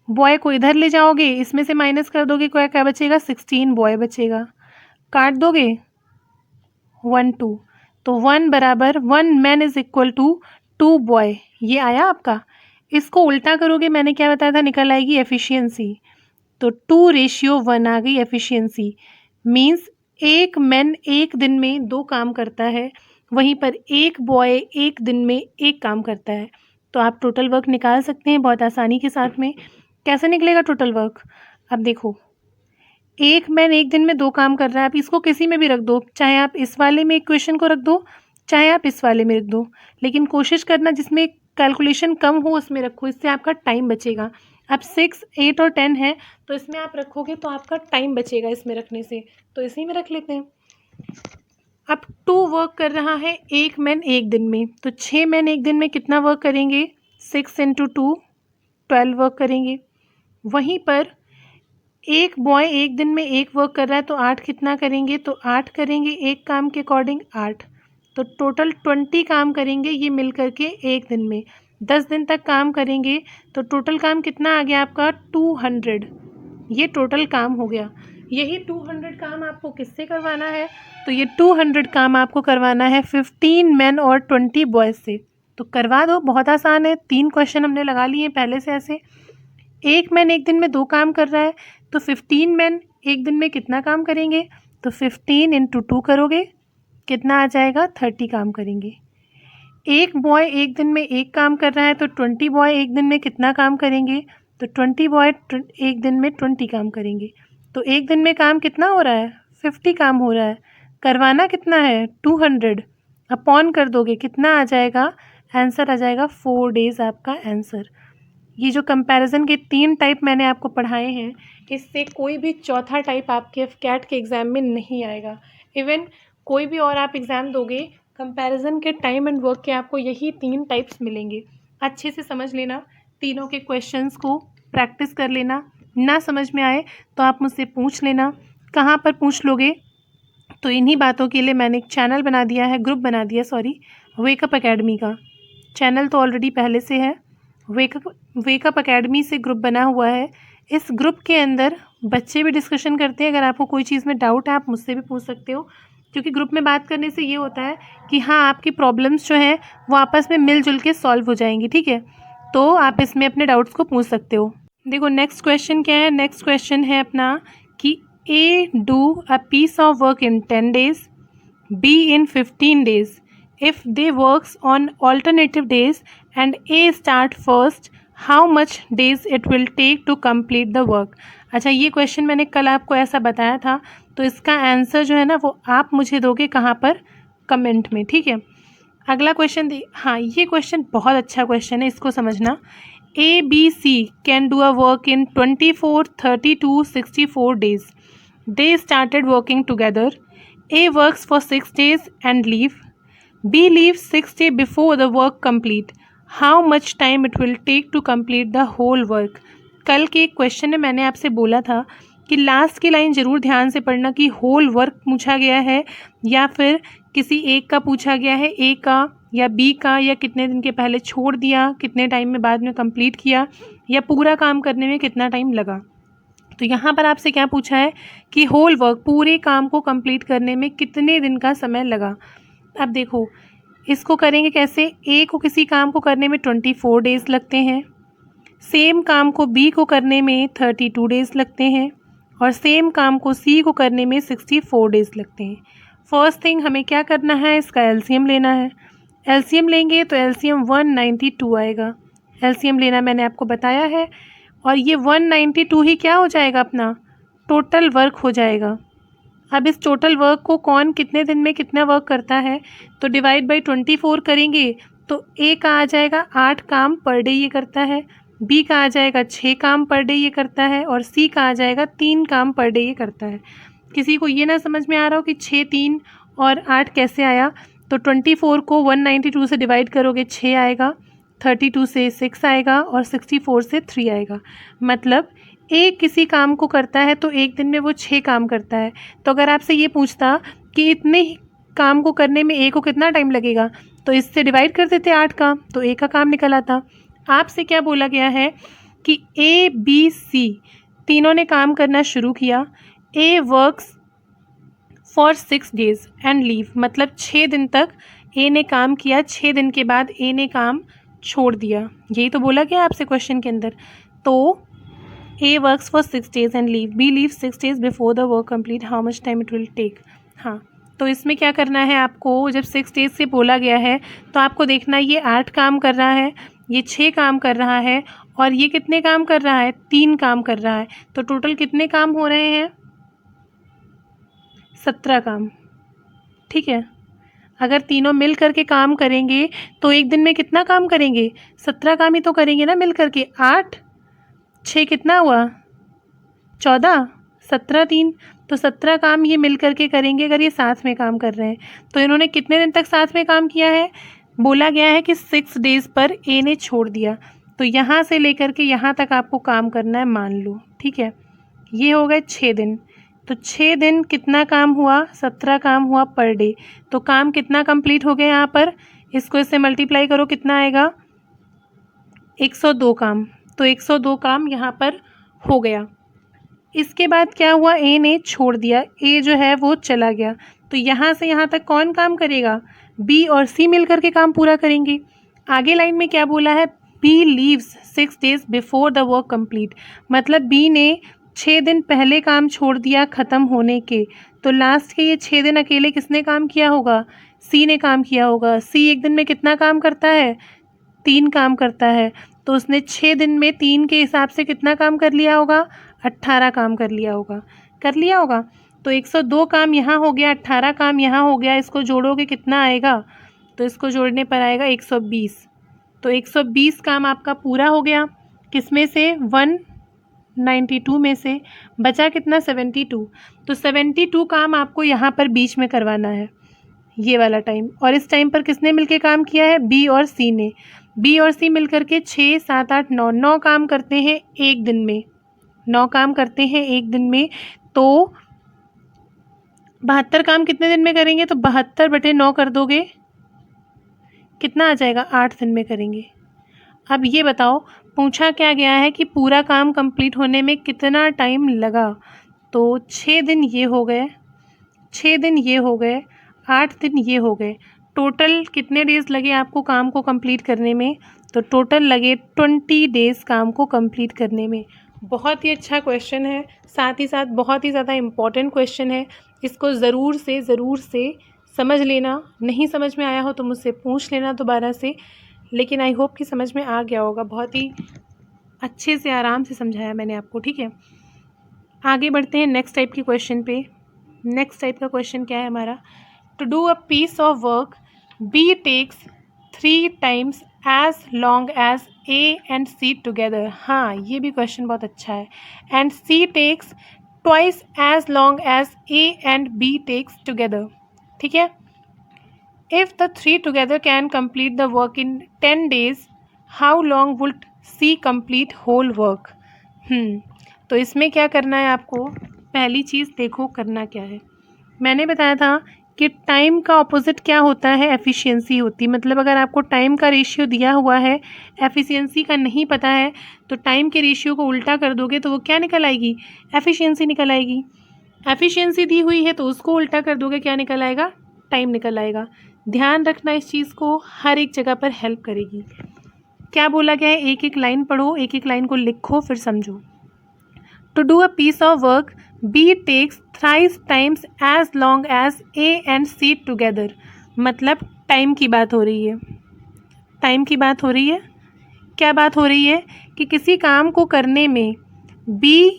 बॉय को इधर ले जाओगे, इसमें से माइनस कर दोगे, क्या बचेगा, 16 बॉय बचेगा। काट दोगे 1 2, तो 1 बराबर 1 man is equal to 2 boy, ये आया आपका। इसको उल्टा करोगे, मैंने क्या बताया था, निकल आएगी एफिशिएंसी, तो 2:1 आ गई एफिशिएंसी। मीन्स एक मैन एक दिन में 2 काम करता है, वहीं पर एक बॉय एक दिन में 1 काम करता है। तो आप टोटल वर्क निकाल सकते हैं बहुत आसानी के साथ में। कैसे निकलेगा टोटल वर्क, अब देखो, एक मैन एक दिन में 2 काम कर रहा है, आप इसको किसी में भी रख दो, चाहे आप इस वाले में इक्वेशन को रख दो, चाहे आप इस वाले में रख दो, लेकिन कोशिश करना जिसमें कैलकुलेशन कम हो उसमें रखो, इससे आपका टाइम बचेगा। अब 6, 8 और 10 है, तो इसमें आप रखोगे तो आपका टाइम बचेगा इसमें रखने से, तो इसी में रख लेते हैं। अब 2 वर्क कर रहा है एक मैन एक दिन में, तो 6 मैन एक दिन में कितना वर्क करेंगे, 6 × 2 12 वर्क करेंगे। वहीं पर एक बॉय एक दिन में 1 वर्क कर रहा है, तो 8 कितना करेंगे, तो 8 करेंगे एक काम के अकॉर्डिंग 8, तो टोटल 20 काम करेंगे ये मिल करके एक दिन में। 10 दिन तक काम करेंगे तो टोटल काम कितना आ गया आपका, 200। ये टोटल काम हो गया। यही 200 काम आपको किससे करवाना है, तो ये 200 काम आपको करवाना है 15 मैन और 20 बॉयज़ से। तो करवा दो, बहुत आसान है, 3 क्वेश्चन हमने लगा लिए पहले से ऐसे। एक मैन एक दिन में 2 काम कर रहा है, तो 15 मैन एक दिन में कितना काम करेंगे, तो 15 × 2 करोगे, कितना आ जाएगा, 30 काम करेंगे। एक बॉय एक दिन में 1 काम कर रहा है, तो 20 बॉय एक दिन में कितना काम करेंगे, तो 20 बॉय एक दिन में 20 काम करेंगे। तो एक दिन में काम कितना हो रहा है, 50 काम हो रहा है। करवाना कितना है, 200, अपॉन कर दोगे कितना आ जाएगा, आंसर आ जाएगा 4 डेज़ आपका आंसर। ये जो कंपैरिजन के 3 टाइप मैंने आपको पढ़ाए हैं, इससे कोई भी चौथा टाइप आपके कैट के एग्ज़ाम में नहीं आएगा। इवन कोई भी और आप एग्ज़ाम दोगे, कंपैरिजन के टाइम एंड वर्क के आपको यही 3 टाइप्स मिलेंगे। अच्छे से समझ लेना, तीनों के क्वेश्चंस को प्रैक्टिस कर लेना। ना समझ में आए तो आप मुझसे पूछ लेना। कहाँ पर पूछ लोगे? तो इन्हीं बातों के लिए मैंने एक चैनल बना दिया है, ग्रुप बना दिया सॉरी, वेकअप एकेडमी का। चैनल तो ऑलरेडी पहले से है, वेकअप एकेडमी से ग्रुप बना हुआ है। इस ग्रुप के अंदर बच्चे भी डिस्कशन करते हैं। अगर आपको कोई चीज़ में डाउट है आप मुझसे भी पूछ सकते हो, क्योंकि ग्रुप में बात करने से ये होता है कि हाँ, आपकी प्रॉब्लम्स जो हैं वो आपस में मिलजुल के सॉल्व हो जाएंगी। ठीक है, तो आप इसमें अपने डाउट्स को पूछ सकते हो। देखो नेक्स्ट क्वेश्चन क्या है। नेक्स्ट क्वेश्चन है अपना कि A do a piece of work in 10 days, B in 15 days. If they works on alternative days and A start first, how much days it will take to complete the work? अच्छा, ये question मैंने कल आपको ऐसा बताया था, तो इसका आंसर जो है ना वो आप मुझे दोगे कहाँ पर? कमेंट में। ठीक है, अगला क्वेश्चन हाँ, ये क्वेश्चन बहुत अच्छा क्वेश्चन है, इसको समझना। A, B, C can do a work in 24, 32, 64 days. They started working together. A works for 6 days and leave. B leaves 6 days before the work complete. How much time it will take to complete the whole work? कल के question में मैंने आपसे बोला था कि last की line ज़रूर ध्यान से पढ़ना कि होल वर्क पूछा गया है या फिर किसी एक का पूछा गया है, ए का या बी का, या कितने दिन के पहले छोड़ दिया, कितने टाइम में बाद में कंप्लीट किया, या पूरा काम करने में कितना टाइम लगा। तो यहाँ पर आपसे क्या पूछा है कि होल वर्क, पूरे काम को कंप्लीट करने में कितने दिन का समय लगा। अब देखो इसको करेंगे कैसे। ए को किसी काम को करने में 24 डेज़ लगते हैं, सेम काम को बी को करने में 32 डेज़ लगते हैं, और सेम काम को सी को करने में 64 डेज़ लगते हैं। फर्स्ट थिंग हमें क्या करना है, इसका एलसीएम लेना है। एलसीएम लेंगे तो एलसीएम 192 आएगा। एलसीएम लेना मैंने आपको बताया है, और ये 192 ही क्या हो जाएगा, अपना टोटल वर्क हो जाएगा। अब इस टोटल वर्क को कौन कितने दिन में कितना वर्क करता है, तो डिवाइड बाई 24 करेंगे तो ए का आ जाएगा 8 काम पर डे ये करता है, बी का आ जाएगा 6 काम पर डे ये करता है, और सी का आ जाएगा 3 काम पर डे ये करता है। किसी को ये ना समझ में आ रहा हो कि 6, 3 और 8 कैसे आया, तो 24 को 192 से डिवाइड करोगे 6 आएगा, 32 से 6 आएगा, और 64 से 3 आएगा। मतलब एक किसी काम को करता है तो एक दिन में वो 6 काम करता है। तो अगर आपसे ये पूछता कि इतने ही काम को करने में ए को कितना टाइम लगेगा, तो इससे डिवाइड कर देते 8 का, तो ए का काम निकल आता। आपसे क्या बोला गया है कि ए बी सी तीनों ने काम करना शुरू किया। A works for 6 days and leave, मतलब 6 दिन तक ए ने काम किया, 6 दिन के बाद ए ने काम छोड़ दिया। यही तो बोला गया आपसे क्वेश्चन के अंदर। तो A works for 6 days and leave. B leaves 6 days before the work complete. How much time it will take? हाँ, तो इसमें क्या करना है आपको, जब 6 days से बोला गया है तो आपको देखना ये 8 काम कर रहा है, ये 6 काम कर रहा है, और ये कितने काम कर रहा है, 3 काम कर रहा है। तो टोटल कितने काम हो रहे हैं, 17 काम। ठीक है, अगर तीनों मिल करके काम करेंगे तो एक दिन में कितना काम करेंगे, 17 काम ही तो करेंगे ना मिल करके। 8 6 कितना हुआ, 14, 17 3, तो 17 काम ये मिल करके करेंगे अगर ये साथ में काम कर रहे हैं। तो इन्होंने कितने दिन तक साथ में काम किया है, बोला गया है कि 6 डेज़ पर ए ने छोड़ दिया, तो यहाँ से लेकर के यहाँ तक आपको काम करना है, मान लो। ठीक है, ये हो गए 6 दिन। तो 6 दिन कितना काम हुआ, 17 काम हुआ पर डे। तो काम कितना कंप्लीट हो गया यहाँ पर, इसको इससे मल्टीप्लाई करो, कितना आएगा, 102 काम। तो 102 काम यहाँ पर हो गया। इसके बाद क्या हुआ, ए ने छोड़ दिया, ए जो है वो चला गया। तो यहाँ से यहाँ तक कौन काम करेगा, बी और सी मिल करके काम पूरा करेंगे। आगे लाइन में क्या बोला है, B leaves 6 days before the work complete, मतलब बी ने 6 दिन पहले काम छोड़ दिया ख़त्म होने के। तो लास्ट के ये 6 दिन अकेले किसने काम किया होगा, सी ने काम किया होगा। सी एक दिन में कितना काम करता है, 3 काम करता है। तो उसने 6 दिन में 3 के हिसाब से कितना काम कर लिया होगा, 18 काम कर लिया होगा। तो 102 काम यहाँ हो गया, 18 काम यहाँ हो गया। इसको जोड़ोगे कितना आएगा, तो इसको जोड़ने पर आएगा 120। तो 120 काम आपका पूरा हो गया। किस में से 192 में से बचा कितना 72। तो 72 काम आपको यहाँ पर बीच में करवाना है, ये वाला टाइम। और इस टाइम पर किसने मिलके काम किया है, बी और सी ने। बी और सी मिल करके 6 7 8 9 9 काम करते हैं एक दिन में, 9 काम करते हैं एक दिन में। तो 72 काम कितने दिन में करेंगे, तो 72/9 कर दोगे, कितना आ जाएगा, 8 दिन में करेंगे। अब ये बताओ पूछा क्या गया है कि पूरा काम कंप्लीट होने में कितना टाइम लगा। तो 6 दिन ये हो गए, 6 दिन ये हो गए, 8 दिन ये हो गए। टोटल कितने डेज़ लगे आपको काम को कंप्लीट करने में, तो टोटल लगे 20 डेज़ काम को कंप्लीट करने में। बहुत ही अच्छा क्वेश्चन है, साथ ही साथ बहुत ही ज़्यादा इम्पॉर्टेंट क्वेश्चन है। इसको ज़रूर से समझ लेना। नहीं समझ में आया हो तो मुझसे पूछ लेना दोबारा से, लेकिन आई होप कि समझ में आ गया होगा। बहुत ही अच्छे से आराम से समझाया मैंने आपको, ठीक है। आगे बढ़ते हैं नेक्स्ट टाइप के क्वेश्चन पे। नेक्स्ट टाइप का क्वेश्चन क्या है हमारा, to do a piece of work B takes 3 times as long as A and C together। हाँ, ये भी क्वेश्चन बहुत अच्छा है। And C takes twice as long as A and B takes together। ठीक है। If the 3 together can complete the work in 10 days, how long would C complete whole work? तो इसमें क्या करना है आपको, पहली चीज़ देखो करना क्या है। मैंने बताया था कि टाइम का ऑपोजिट क्या होता है, एफिशिएंसी होती। मतलब अगर आपको टाइम का रेशियो दिया हुआ है, एफिशिएंसी का नहीं पता है, तो टाइम के रेशियो को उल्टा कर दोगे तो वो क्या निकल आएगी, एफिशिएंसी निकल आएगी। एफिशिएंसी दी हुई है तो उसको उल्टा कर दोगे, क्या निकल आएगा, टाइम निकल आएगा। ध्यान रखना इस चीज़ को, हर एक जगह पर हेल्प करेगी। क्या बोला गया है, एक एक लाइन पढ़ो, एक एक लाइन को लिखो फिर समझो। To do a piece of work B takes 3 times as long as A and C together। मतलब टाइम की बात हो रही है, टाइम की बात हो रही है। क्या बात हो रही है कि किसी काम को करने में B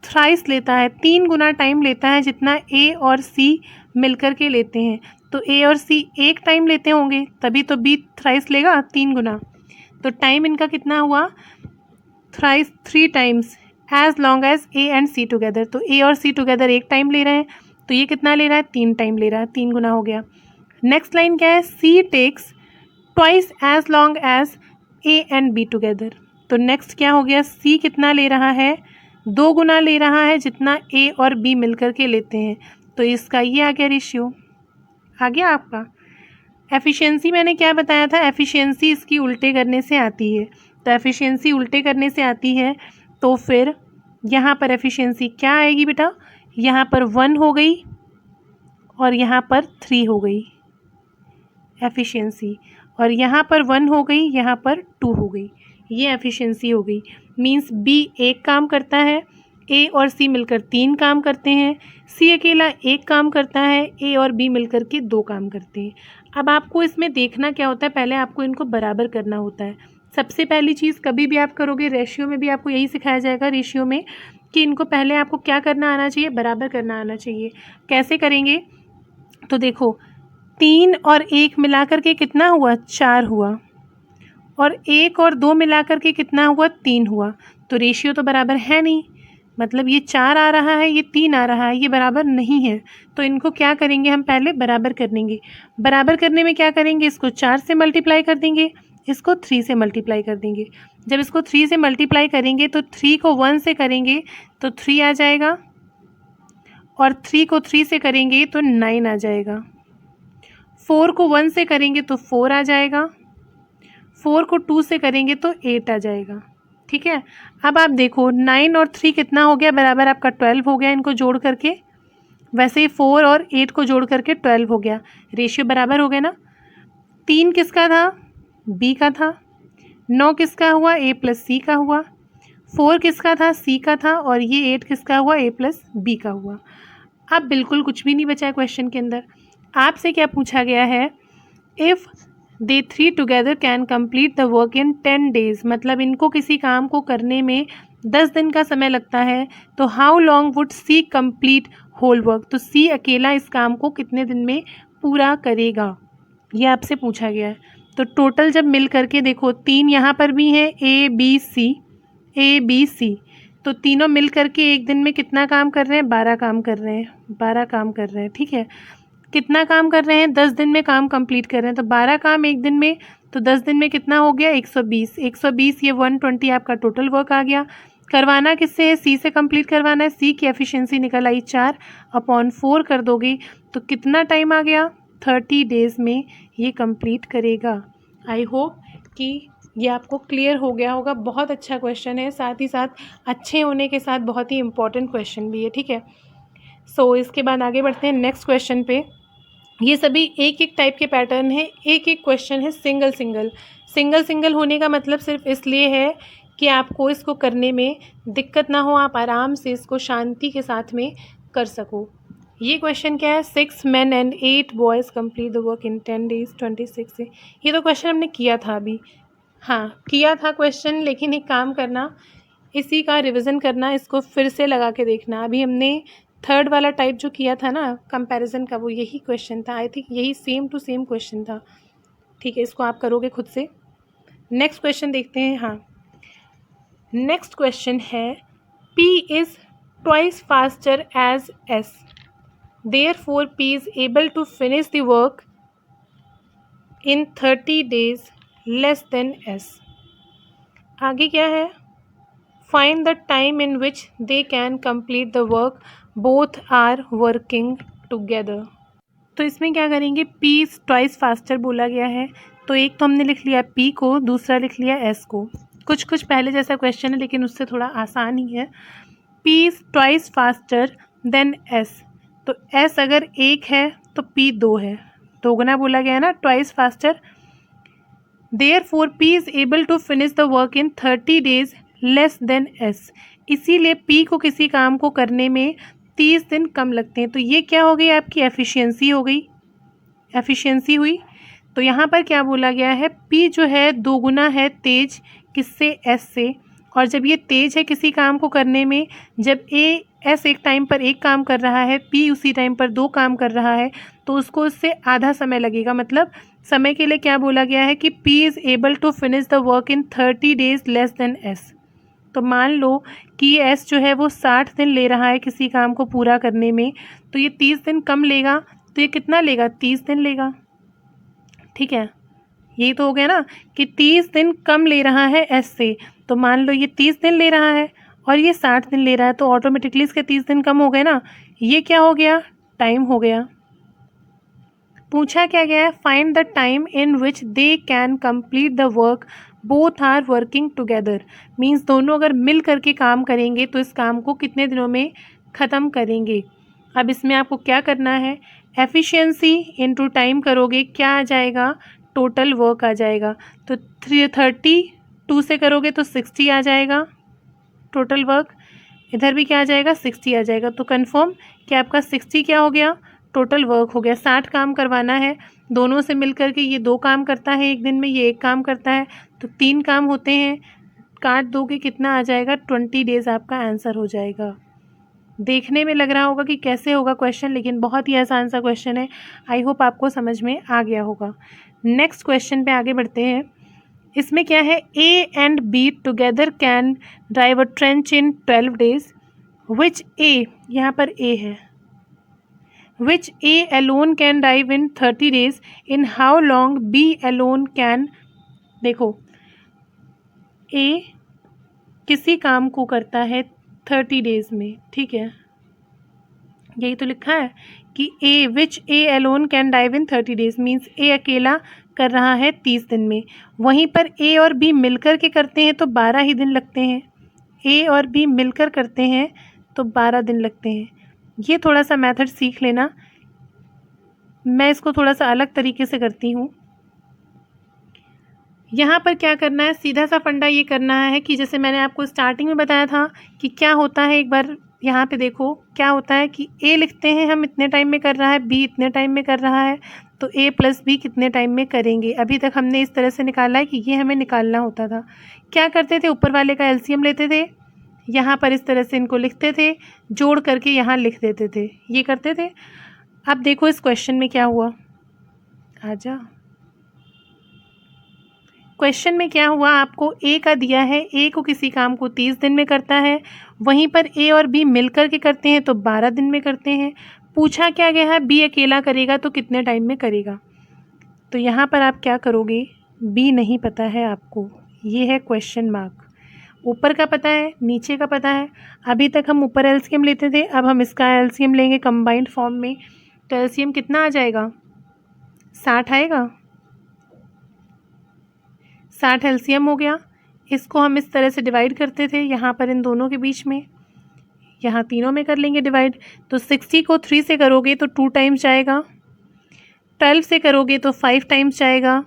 थ्राइस लेता है, 3 गुना टाइम लेता है जितना A और C मिलकर के लेते हैं। तो A और C एक टाइम लेते होंगे, तभी तो B थ्राइस लेगा 3 गुना। तो टाइम इनका कितना हुआ, thrice 3 times as long as A and C together. तो A और C टुगेदर एक टाइम ले रहे हैं, तो ये कितना ले रहा है, 3 टाइम ले रहा है, 3 गुना हो गया। नेक्स्ट लाइन क्या है, C takes twice as long as A and B together. तो नेक्स्ट क्या हो गया, C कितना ले रहा है, 2 गुना ले रहा है जितना A और B मिलकर के लेते हैं। तो इसका ये आ गया रेशियो, आ गया आपका। एफिशिएंसी मैंने क्या बताया था, एफिशिएंसी इसकी उल्टे करने से आती है। तो एफिशिएंसी उल्टे करने से आती है, तो फिर यहाँ पर एफिशिएंसी क्या आएगी बेटा, यहाँ पर 1 हो गई और यहाँ पर 3 हो गई एफिशिएंसी, और यहाँ पर 1 हो गई, यहाँ पर 2 हो गई, ये एफिशिएंसी हो गई। मींस B एक काम करता है, A और C मिलकर 3 काम करते हैं, C अकेला एक काम करता है, A और B मिलकर के 2 काम करते हैं। अब आपको इसमें देखना क्या होता है, पहले आपको इनको बराबर करना होता है। सबसे पहली चीज़ कभी भी आप करोगे, रेशियो में भी आपको यही सिखाया जाएगा, रेशियो में, कि इनको पहले आपको क्या करना आना चाहिए, बराबर करना आना चाहिए। कैसे करेंगे, तो देखो 3 और 1 मिलाकर के कितना हुआ, 4 हुआ, और 1 और 2 मिलाकर के कितना हुआ, 3 हुआ। तो रेशियो तो बराबर है नहीं, मतलब ये 4 आ रहा है, ये 3 आ रहा है, ये बराबर नहीं है। तो इनको क्या करेंगे, हम पहले बराबर कर देंगे। बराबर करने में क्या करेंगे, इसको 4 से मल्टीप्लाई कर देंगे, इसको 3 से मल्टीप्लाई कर देंगे। जब इसको 3 से मल्टीप्लाई करेंगे तो 3 को 1 से करेंगे तो 3 आ जाएगा, और 3 को 3 से करेंगे तो 9 आ जाएगा। 4 को 1 से करेंगे तो 4 आ जाएगा, 4 को 2 से करेंगे तो 8 आ जाएगा। ठीक है। अब आप देखो 9 और 3 कितना हो गया, बराबर आपका 12 हो गया इनको जोड़ करके। वैसे ही 4 और 8 को जोड़ करके 12 हो गया, रेशियो बराबर हो गया ना। 3 किसका था, B का था। 9 किसका हुआ, A प्लस C का हुआ। 4 किसका था, C का था, और ये 8 किसका हुआ, A प्लस B का हुआ। अब बिल्कुल कुछ भी नहीं बचा है क्वेश्चन के अंदर। आपसे क्या पूछा गया है, if they 3 together can complete the work in 10 days। मतलब इनको किसी काम को करने में 10 दिन का समय लगता है, तो how long would C complete whole work. तो C अकेला इस काम को कितने दिन में पूरा करेगा, ये आपसे पूछा गया है। तो टोटल जब मिल करके देखो 3 यहाँ पर भी हैं ए बी सी, तो तीनों मिल करके एक दिन में कितना काम कर रहे हैं? 12 काम कर रहे हैं, 12 काम कर रहे हैं। ठीक है, कितना काम कर रहे हैं? 10 दिन में काम कंप्लीट कर रहे हैं। तो 12 काम एक दिन में, तो 10 दिन में कितना हो गया? 120। 120 ये 120 आपका टोटल वर्क आ गया। करवाना किससे है? सी से कंप्लीट करवाना है। सी की एफिशिएंसी निकल आई 4/4 कर दोगे तो कितना टाइम आ गया? 30 डेज़ में ये कंप्लीट करेगा। आई होप कि ये आपको क्लियर हो गया होगा। बहुत अच्छा क्वेश्चन है, साथ ही साथ अच्छे होने के साथ बहुत ही इम्पोर्टेंट क्वेश्चन भी है। ठीक है, सो इसके बाद आगे बढ़ते हैं नेक्स्ट क्वेश्चन पे। ये सभी एक एक टाइप के पैटर्न है, एक एक क्वेश्चन है सिंगल सिंगल। सिंगल सिंगल होने का मतलब सिर्फ इसलिए है कि आपको इसको करने में दिक्कत ना हो, आप आराम से इसको शांति के साथ में कर सको। ये क्वेश्चन क्या है? 6 men and 8 boys complete the work in 10 days 26 से। ये तो क्वेश्चन हमने किया था अभी, हाँ किया था क्वेश्चन, लेकिन एक काम करना, इसी का रिवीजन करना, इसको फिर से लगा के देखना। अभी हमने थर्ड वाला टाइप जो किया था ना कंपैरिजन का, वो यही क्वेश्चन था। आई थिंक यही सेम टू सेम क्वेश्चन था। ठीक है, इसको आप करोगे खुद से। नेक्स्ट क्वेश्चन देखते हैं। हाँ, नेक्स्ट क्वेश्चन है P is twice faster as S, therefore P is able to finish the work in 30 days less than S। आगे क्या है? Find the time in which they can complete the work, both are working together। तो इसमें क्या करेंगे? P is twice faster बोला गया है, तो एक तो हमने लिख लिया P को, दूसरा लिख लिया S को। कुछ कुछ पहले जैसा क्वेश्चन है लेकिन उससे थोड़ा आसान ही है। P is twice faster than S, तो S अगर 1 है तो P 2 है, दोगुना बोला गया है ना, twice faster। Therefore P is able to finish the work in 30 days less than S, इसीलिए P को किसी काम को करने में 30 दिन कम लगते हैं। तो ये क्या हो गई? आपकी एफिशिएंसी हो गई, एफिशिएंसी हुई। तो यहाँ पर क्या बोला गया है? P जो है दोगुना है तेज किससे? S से। और जब ये तेज है किसी काम को करने में, जब S एक टाइम पर एक काम कर रहा है, P उसी टाइम पर 2 काम कर रहा है, तो उसको उससे आधा समय लगेगा। मतलब समय के लिए क्या बोला गया है कि P is able to finish the work in 30 days less than S। तो मान लो कि S जो है वो 60 दिन ले रहा है किसी काम को पूरा करने में, तो ये 30 दिन कम लेगा, तो ये कितना लेगा? 30 दिन लेगा। ठीक है, यही तो हो गया ना कि 30 दिन कम ले रहा है S से, तो मान लो ये 30 दिन ले रहा है और ये 60 दिन ले रहा है, तो ऑटोमेटिकली इसके 30 दिन कम हो गए ना। ये क्या हो गया? टाइम हो गया। पूछा क्या गया है? Find the time in which they can complete the work, both are working together. Means दोनों अगर मिल करके काम करेंगे तो इस काम को कितने दिनों में ख़त्म करेंगे। अब इसमें आपको क्या करना है? एफिशिएंसी इनटू टाइम करोगे, क्या आ जाएगा? टोटल वर्क आ जाएगा। तो 32 से करोगे तो 60 आ जाएगा टोटल वर्क। इधर भी क्या आ जाएगा? 60 आ जाएगा। तो कंफर्म कि आपका 60 क्या हो गया? टोटल वर्क हो गया। 60 काम करवाना है, दोनों से मिल कर के ये 2 काम करता है एक दिन में, ये 1 काम करता है, तो 3 काम होते हैं। काट दोगे कितना आ जाएगा? 20 डेज़ आपका आंसर हो जाएगा। देखने में लग रहा होगा कि कैसे होगा क्वेश्चन, लेकिन बहुत ही आसान सा क्वेश्चन है। आई होप आपको समझ में आ गया होगा। नेक्स्ट क्वेश्चन पे आगे बढ़ते हैं। इसमें क्या है? A and B together can drive a trench in 12 days, which A, यहाँ पर A है, विच A alone can drive in 30 days, in how long B alone can. देखो, A किसी काम को करता है 30 डेज में, ठीक है, यही तो लिखा है कि A, which A alone can drive in 30 days, means A अकेला कर रहा है 30 दिन में। वहीं पर A और B मिलकर के करते हैं तो 12 ही दिन लगते हैं। A और B मिलकर करते हैं तो 12 दिन लगते हैं। ये थोड़ा सा मेथड सीख लेना, मैं इसको थोड़ा सा अलग तरीके से करती हूँ। यहाँ पर क्या करना है? सीधा सा फंडा ये करना है कि जैसे मैंने आपको स्टार्टिंग में बताया था कि क्या होता है, एक बार यहाँ पे देखो क्या होता है कि A लिखते हैं हम इतने टाइम में कर रहा है, B इतने टाइम में कर रहा है, तो A + B कितने टाइम में करेंगे। अभी तक हमने इस तरह से निकाला है कि ये हमें निकालना होता था। क्या करते थे? ऊपर वाले का LCM लेते थे, यहाँ पर इस तरह से इनको लिखते थे, जोड़ करके यहाँ लिख देते थे, ये करते थे। अब देखो इस क्वेश्चन में क्या हुआ, आजा, क्वेश्चन में क्या हुआ, आपको ए का दिया है, ए को किसी काम को 30 दिन में करता है, वहीं पर ए और बी मिलकर के करते हैं तो 12 दिन में करते हैं। पूछा क्या गया है, बी अकेला करेगा तो कितने टाइम में करेगा। तो यहाँ पर आप क्या करोगे, बी नहीं पता है आपको, ये है क्वेश्चन मार्क। ऊपर का पता है, नीचे का पता है। अभी तक हम ऊपर एलसीएम लेते थे, अब हम इसका एलसीएम लेंगे कंबाइंड फॉर्म में। तो एलसीएम कितना आ जाएगा, 60 आएगा। 60 एलसीएम हो गया। इसको हम इस तरह से डिवाइड करते थे, यहाँ पर इन दोनों के बीच में, यहाँ तीनों में कर लेंगे डिवाइड। तो 60 को 3 से करोगे तो 2 टाइम्स जाएगा, 12 से करोगे तो 5 टाइम्स जाएगा।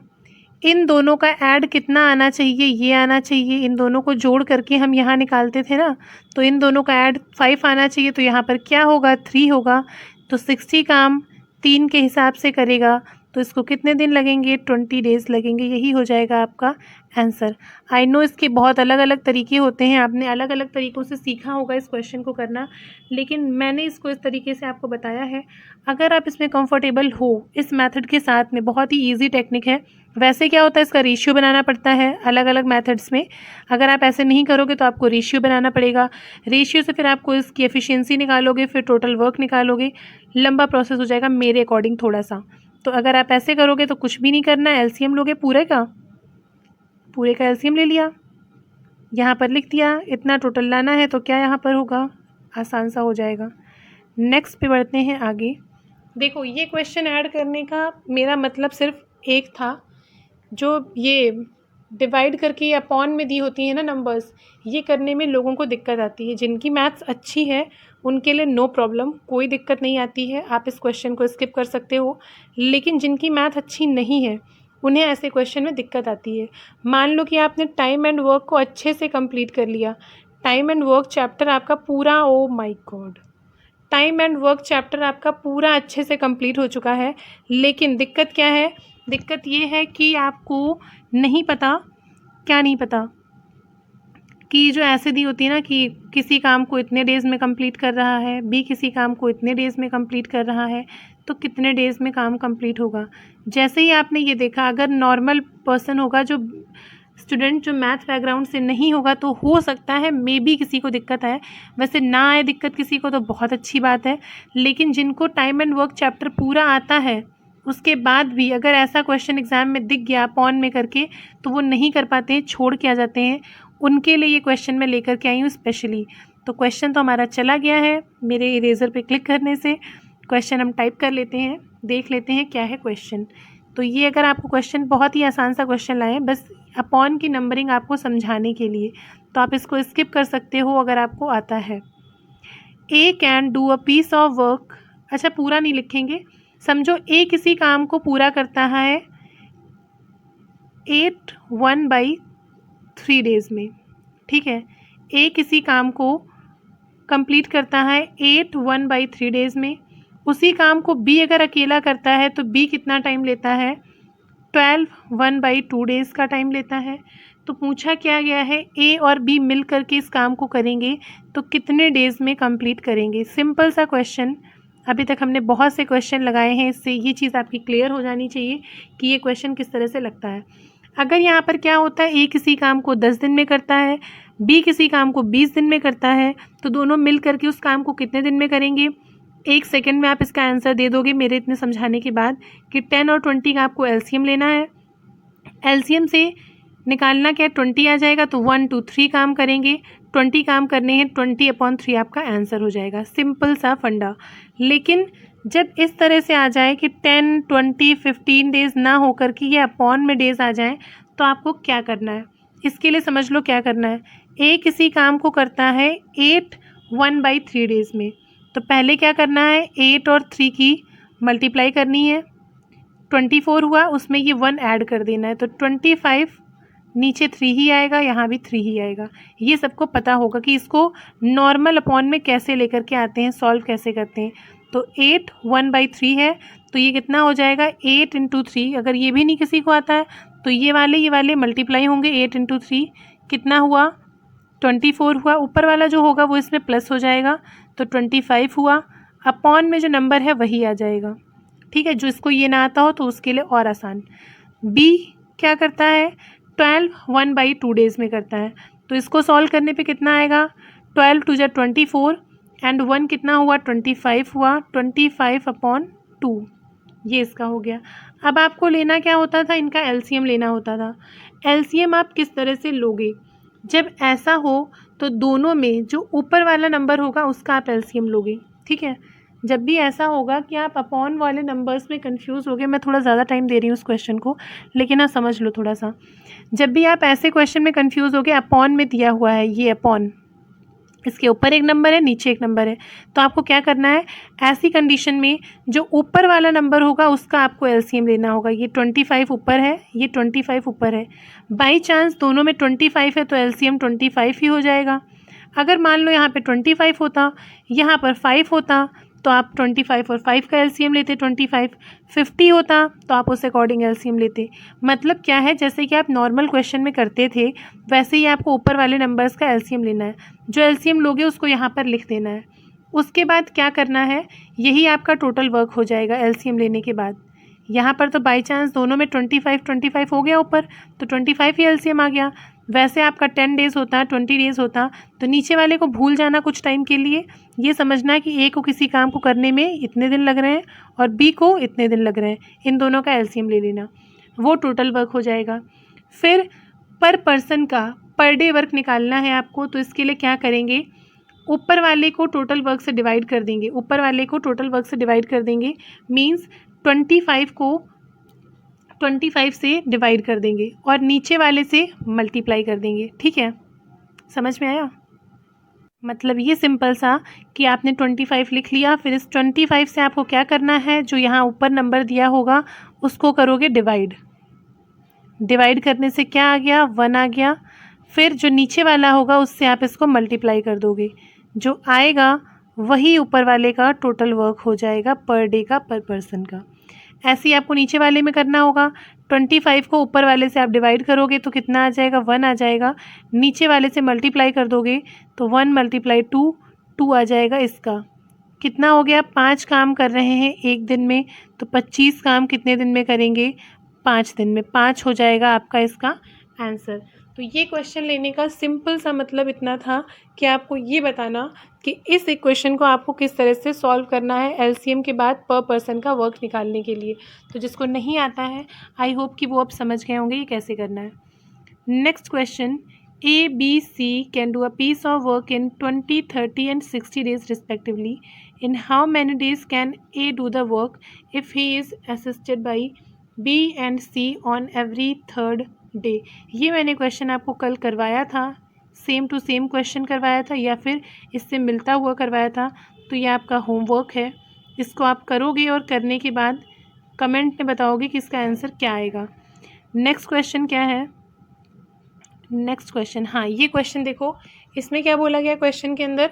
इन दोनों का ऐड कितना आना चाहिए, ये आना चाहिए। इन दोनों को जोड़ करके हम यहाँ निकालते थे ना, तो इन दोनों का ऐड 5 आना चाहिए। तो यहाँ पर क्या होगा, 3 होगा। तो 60 काम 3 के हिसाब से करेगा, तो इसको कितने दिन लगेंगे, 20 डेज़ लगेंगे। यही हो जाएगा आपका आंसर। आई नो इसके बहुत अलग अलग तरीके होते हैं, आपने अलग अलग तरीक़ों से सीखा होगा इस क्वेश्चन को करना, लेकिन मैंने इसको इस तरीके से आपको बताया है। अगर आप इसमें कंफर्टेबल हो इस मेथड के साथ में, बहुत ही ईजी टेक्निक है। वैसे क्या होता है, इसका रेशियो बनाना पड़ता है अलग अलग मेथड्स में। अगर आप ऐसे नहीं करोगे तो आपको रेशियो बनाना पड़ेगा। रेशियो से फिर आपको इसकी एफिशिएंसी निकालोगे, फिर टोटल वर्क निकालोगे। लंबा प्रोसेस हो जाएगा मेरे अकॉर्डिंग थोड़ा सा। तो अगर आप ऐसे करोगे तो कुछ भी नहीं करना है, एलसीएम लोगे पूरे का एलसीएम ले लिया, यहाँ पर लिख दिया, इतना टोटल लाना है तो क्या यहाँ पर होगा, आसान सा हो जाएगा। नेक्स्ट पे बढ़ते हैं आगे। देखो ये क्वेश्चन ऐड करने का मेरा मतलब सिर्फ एक था, जो ये डिवाइड करके अपॉन में दी होती है ना नंबर्स, ये करने में लोगों को दिक्कत आती है। जिनकी मैथ्स अच्छी है उनके लिए नो प्रॉब्लम, कोई दिक्कत नहीं आती है, आप इस क्वेश्चन को स्किप कर सकते हो। लेकिन जिनकी मैथ अच्छी नहीं है उन्हें ऐसे क्वेश्चन में दिक्कत आती है। मान लो कि आपने टाइम एंड वर्क को अच्छे से कंप्लीट कर लिया, टाइम एंड वर्क चैप्टर आपका पूरा, oh my God, time and work chapter आपका पूरा अच्छे से कंप्लीट हो चुका है। लेकिन दिक्कत क्या है, दिक्कत ये है कि आपको नहीं पता, क्या नहीं पता, कि जो ऐसे दी होती है ना कि किसी काम को इतने डेज़ में कंप्लीट कर रहा है, बी किसी काम को इतने डेज़ में कंप्लीट कर रहा है, तो कितने डेज़ में काम कंप्लीट होगा। जैसे ही आपने ये देखा, अगर नॉर्मल पर्सन होगा, जो स्टूडेंट जो मैथ बैकग्राउंड से नहीं होगा, तो हो सकता है मे बी किसी को दिक्कत आए। वैसे ना आए दिक्कत किसी को तो बहुत अच्छी बात है। लेकिन जिनको टाइम एंड वर्क चैप्टर पूरा आता है, उसके बाद भी अगर ऐसा क्वेश्चन एग्ज़ाम में दिख गया अपॉन में करके, तो वो नहीं कर पाते हैं, छोड़ के आ जाते हैं। उनके लिए ये क्वेश्चन मैं लेकर के आई हूँ स्पेशली। तो क्वेश्चन तो हमारा चला गया है, मेरे इरेज़र पे क्लिक करने से क्वेश्चन हम टाइप कर लेते हैं, देख लेते हैं क्या है क्वेश्चन। तो ये अगर आपको क्वेश्चन बहुत ही आसान सा क्वेश्चन लाए, बस अपॉन की नंबरिंग आपको समझाने के लिए, तो आप इसको स्किप कर सकते हो अगर आपको आता है। A can do a piece of work, अच्छा पूरा नहीं लिखेंगे, समझो ए किसी काम को पूरा करता है 8 1/3 डेज़ में, ठीक है। ए किसी काम को कंप्लीट करता है 8 1/3 डेज़ में। उसी काम को बी अगर अकेला करता है तो बी कितना टाइम लेता है, 12 1/2 डेज़ का टाइम लेता है। तो पूछा क्या गया है, ए और बी मिल करके इस काम को करेंगे तो कितने डेज़ में कंप्लीट करेंगे। सिंपल सा क्वेश्चन, अभी तक हमने बहुत से क्वेश्चन लगाए हैं, इससे ये चीज़ आपकी क्लियर हो जानी चाहिए कि ये क्वेश्चन किस तरह से लगता है। अगर यहाँ पर क्या होता है, ए किसी काम को 10 दिन में करता है, बी किसी काम को 20 दिन में करता है, तो दोनों मिल करके उस काम को कितने दिन में करेंगे। 1 सेकंड में आप इसका आंसर दे दोगे मेरे इतने समझाने के बाद कि 10 और 20 का आपको एलसीएम लेना है। एलसीएम से निकालना क्या, 20 आ जाएगा, तो 1 2 3 काम करेंगे, 20 काम करने हैं, 20/3 आपका आंसर हो जाएगा। सिंपल सा फंडा। लेकिन जब इस तरह से आ जाए कि 10 20 15 डेज़ ना हो कर के ये अपॉन में डेज़ आ जाएं, तो आपको क्या करना है, इसके लिए समझ लो क्या करना है। ए किसी काम को करता है 8 1/3 डेज़ में, तो पहले क्या करना है, 8 और 3 की मल्टीप्लाई करनी है, 24 हुआ, उसमें ये 1 ऐड कर देना है, तो 25, नीचे 3 ही आएगा, यहाँ भी 3 ही आएगा। ये सबको पता होगा कि इसको नॉर्मल अपॉन में कैसे लेकर के आते हैं, सॉल्व कैसे करते हैं। तो 8 1/3 है, तो ये कितना हो जाएगा, 8 × 3। अगर ये भी नहीं किसी को आता है तो ये वाले मल्टीप्लाई होंगे, 8 × 3 कितना हुआ, 24 हुआ। ऊपर वाला जो होगा वो इसमें प्लस हो जाएगा, तो 25 हुआ। अपॉन में जो नंबर है वही आ जाएगा, ठीक है। जो इसको ये ना आता हो तो उसके लिए और आसान। बी क्या करता है, 12 1/2 डेज़ में करता है। तो इसको सॉल्व करने पे कितना आएगा, 12 2 जा 24 एंड 1 कितना हुआ 25 हुआ, 25/2 ये इसका हो गया। अब आपको लेना क्या होता था, इनका एलसीएम लेना होता था। एलसीएम आप किस तरह से लोगे, जब ऐसा हो तो दोनों में जो ऊपर वाला नंबर होगा उसका आप एलसीएम लोगे, ठीक है। जब भी ऐसा होगा कि आप अपॉन वाले नंबर्स में कंफ्यूज होगे, मैं थोड़ा ज़्यादा टाइम दे रही हूँ उस क्वेश्चन को, लेकिन आप समझ लो थोड़ा सा। जब भी आप ऐसे क्वेश्चन में कंफ्यूज होगे, अपॉन में दिया हुआ है ये अपॉन, इसके ऊपर एक नंबर है नीचे एक नंबर है, तो आपको क्या करना है, ऐसी कंडीशन में जो ऊपर वाला नंबर होगा उसका आपको एलसीएम लेना होगा। ये 25 ऊपर है, ये 25 ऊपर है, बाई चांस दोनों में 25 है तो एलसीएम 25 ही हो जाएगा। अगर मान लो यहाँ पे 25 होता, यहाँ पर 5 होता, तो आप 25 और 5 का एलसीएम लेते, 25 50 होता तो आप उस अकॉर्डिंग एलसीएम लेते। मतलब क्या है, जैसे कि आप नॉर्मल क्वेश्चन में करते थे वैसे ही आपको ऊपर वाले नंबर्स का एलसीएम लेना है। जो एलसीएम लोगे उसको यहाँ पर लिख देना है। उसके बाद क्या करना है, यही आपका टोटल वर्क हो जाएगा एलसीएम लेने के बाद। यहाँ पर तो बाई चांस दोनों में 25 हो गया ऊपर, तो 25 ही एलसीएम आ गया। वैसे आपका 10 डेज़ होता, 20 डेज़ होता, तो नीचे वाले को भूल जाना कुछ टाइम के लिए, ये समझना कि ए को किसी काम को करने में इतने दिन लग रहे हैं और बी को इतने दिन लग रहे हैं, इन दोनों का एलसीएम ले लेना, वो टोटल वर्क हो जाएगा। फिर पर पर्सन का पर डे वर्क निकालना है आपको, तो इसके लिए क्या करेंगे, ऊपर वाले को टोटल वर्क से डिवाइड कर देंगे, ऊपर वाले को टोटल वर्क से डिवाइड कर देंगे, मीन्स 25 को 25 से डिवाइड कर देंगे और नीचे वाले से मल्टीप्लाई कर देंगे, ठीक है। समझ में आया, मतलब ये सिंपल सा कि आपने 25 लिख लिया, फिर इस 25 से आपको क्या करना है, जो यहाँ ऊपर नंबर दिया होगा उसको करोगे डिवाइड। डिवाइड करने से क्या आ गया, 1 आ गया। फिर जो नीचे वाला होगा उससे आप इसको मल्टीप्लाई कर दोगे, जो आएगा वही ऊपर वाले का टोटल वर्क हो जाएगा पर डे का, पर पर्सन का। ऐसे ही आपको नीचे वाले में करना होगा। 25 को ऊपर वाले से आप डिवाइड करोगे तो कितना आ जाएगा, 1 आ जाएगा। नीचे वाले से मल्टीप्लाई कर दोगे तो 1 × 2 2 आ जाएगा। इसका कितना हो गया, 5 काम कर रहे हैं एक दिन में, तो 25 काम कितने दिन में करेंगे, 5 दिन में। 5 हो जाएगा आपका इसका आंसर। तो ये क्वेश्चन लेने का सिंपल सा मतलब इतना था कि आपको ये बताना कि इस इक्वेशन को आपको किस तरह से सॉल्व करना है एलसीएम के बाद पर पर्सन का वर्क निकालने के लिए। तो जिसको नहीं आता है, आई होप कि वो अब समझ गए होंगे ये कैसे करना है। Next question, A, B, C can do a piece of work in 20, 30 and 60 days respectively. In how many days can A do the work if he is assisted by B and C on every third day? ये मैंने question आपको कल करवाया था, same to same question करवाया था या फिर इससे मिलता हुआ करवाया था। तो ये आपका होमवर्क है, इसको आप करोगे और करने के बाद कमेंट में बताओगे कि इसका आंसर क्या आएगा। नेक्स्ट क्वेश्चन क्या है, नेक्स्ट क्वेश्चन, हाँ ये क्वेश्चन देखो, इसमें क्या बोला गया क्वेश्चन के अंदर,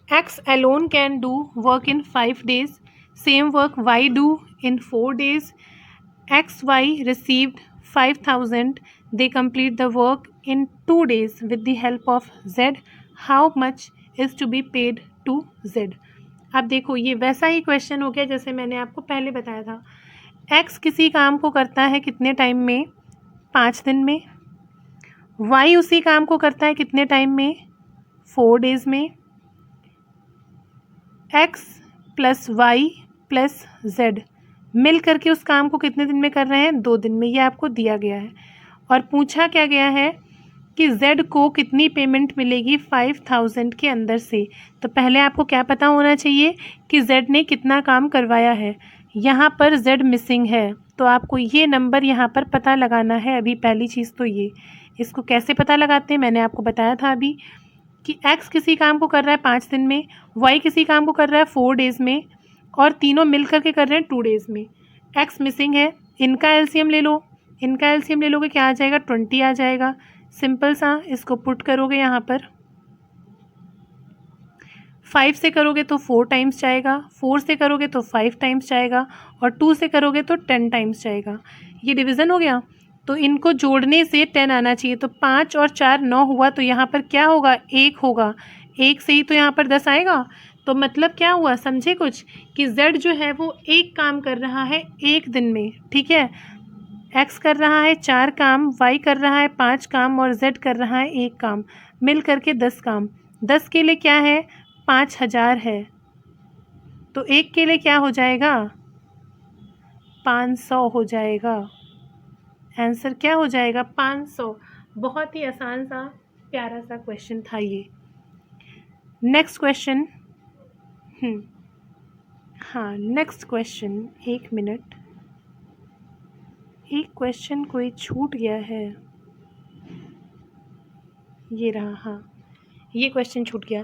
X alone can do work in 5 days, same work Y do in 4 days. XY received 5,000, they complete the work in 2 days with the help of Z. How much is to be paid to Z? अब देखो ये वैसा ही question हो गया जैसे मैंने आपको पहले बताया था। X किसी काम को करता है कितने टाइम में, 5 दिन में। Y उसी काम को करता है कितने टाइम में, 4 डेज़ में। X + Y + Z मिल करके उस काम को कितने दिन में कर रहे हैं, 2 दिन में। ये आपको दिया गया है और पूछा क्या गया है कि Z को कितनी पेमेंट मिलेगी 5,000 के अंदर से। तो पहले आपको क्या पता होना चाहिए कि Z ने कितना काम करवाया है। यहाँ पर Z मिसिंग है, तो आपको ये नंबर यहाँ पर पता लगाना है। अभी पहली चीज़ तो ये, इसको कैसे पता लगाते हैं मैंने आपको बताया था अभी कि X किसी काम को कर रहा है 5 दिन में, Y किसी काम को कर रहा है 4 डेज़ में और तीनों मिल करके कर रहे हैं 2 डेज़ में। X मिसिंग है, इनका एलसीएम ले लो, इनका एलसीएम ले लोगे क्या आ जाएगा, 20 आ जाएगा। सिंपल सा, इसको पुट करोगे यहाँ पर, 5 से करोगे तो 4 टाइम्स जाएगा, 4 से करोगे तो 5 टाइम्स जाएगा और 2 से करोगे तो 10 टाइम्स जाएगा। ये डिवीज़न हो गया, तो इनको जोड़ने से 10 आना चाहिए। तो 5 और 4 9 हुआ, तो यहाँ पर क्या होगा, 1 होगा। 1 से ही तो यहाँ पर 10 आएगा। तो मतलब क्या हुआ, समझे कुछ, कि Z जो है वो एक काम कर रहा है एक दिन में, ठीक है। एक्स कर रहा है 4 काम, वाई कर रहा है 5 काम और जेड कर रहा है 1 काम, मिल करके 10 काम। 10 के लिए क्या है, 5000 है, तो 1 के लिए क्या हो जाएगा, 500 हो जाएगा। आंसर क्या हो जाएगा, 500। बहुत ही आसान सा प्यारा सा क्वेश्चन था ये। नेक्स्ट क्वेश्चन, हाँ नेक्स्ट क्वेश्चन, 1 मिनट, एक क्वेश्चन कोई छूट गया है, ये रहा, हाँ ये क्वेश्चन छूट गया।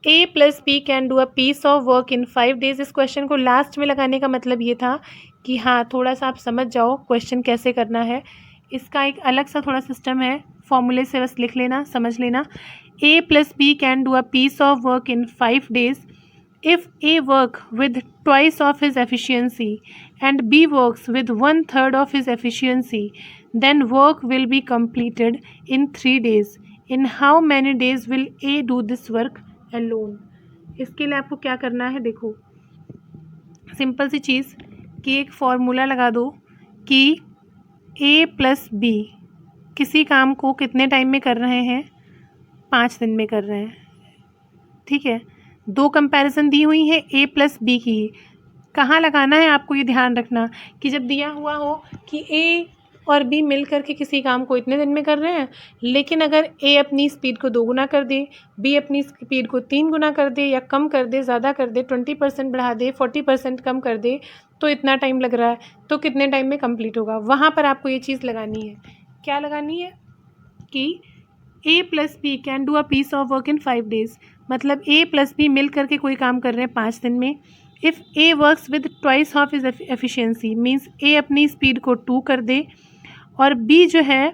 A plus B can do a piece of work in 5 days. इस क्वेश्चन को लास्ट में लगाने का मतलब ये था कि हाँ थोड़ा सा आप समझ जाओ क्वेश्चन कैसे करना है। इसका एक अलग सा थोड़ा सिस्टम है, फॉर्मूले से बस लिख लेना, समझ लेना। A plus B can do a piece of work in 5 days if A work with twice of his efficiency and B works with 1/3 of his efficiency, then work will be completed in 3 days. In how many days will A do this work alone? इसके लिए आपको क्या करना है, देखो simple सी चीज़ कि एक formula लगा दो कि A प्लस बी किसी काम को कितने टाइम में कर रहे हैं, 5 दिन में कर रहे हैं, ठीक है। 2 कंपैरिजन दी हुई है A प्लस बी की, कहाँ लगाना है आपको ये ध्यान रखना कि जब दिया हुआ हो कि A और B मिल करके किसी काम को इतने दिन में कर रहे हैं, लेकिन अगर A अपनी स्पीड को 2 गुना कर दे, B अपनी स्पीड को 3 गुना कर दे या कम कर दे, ज़्यादा कर दे, 20% बढ़ा दे, 40% कम कर दे, तो इतना टाइम लग रहा है, तो कितने टाइम में कंप्लीट होगा, वहाँ पर आपको ये चीज़ लगानी है। क्या लगानी है कि A plus B can do a piece of work in 5 days, मतलब A प्लस बी मिल करके कोई काम कर रहे हैं 5 दिन में। If A works with twice of is efficiency, means A अपनी स्पीड को 2 कर दे और B जो है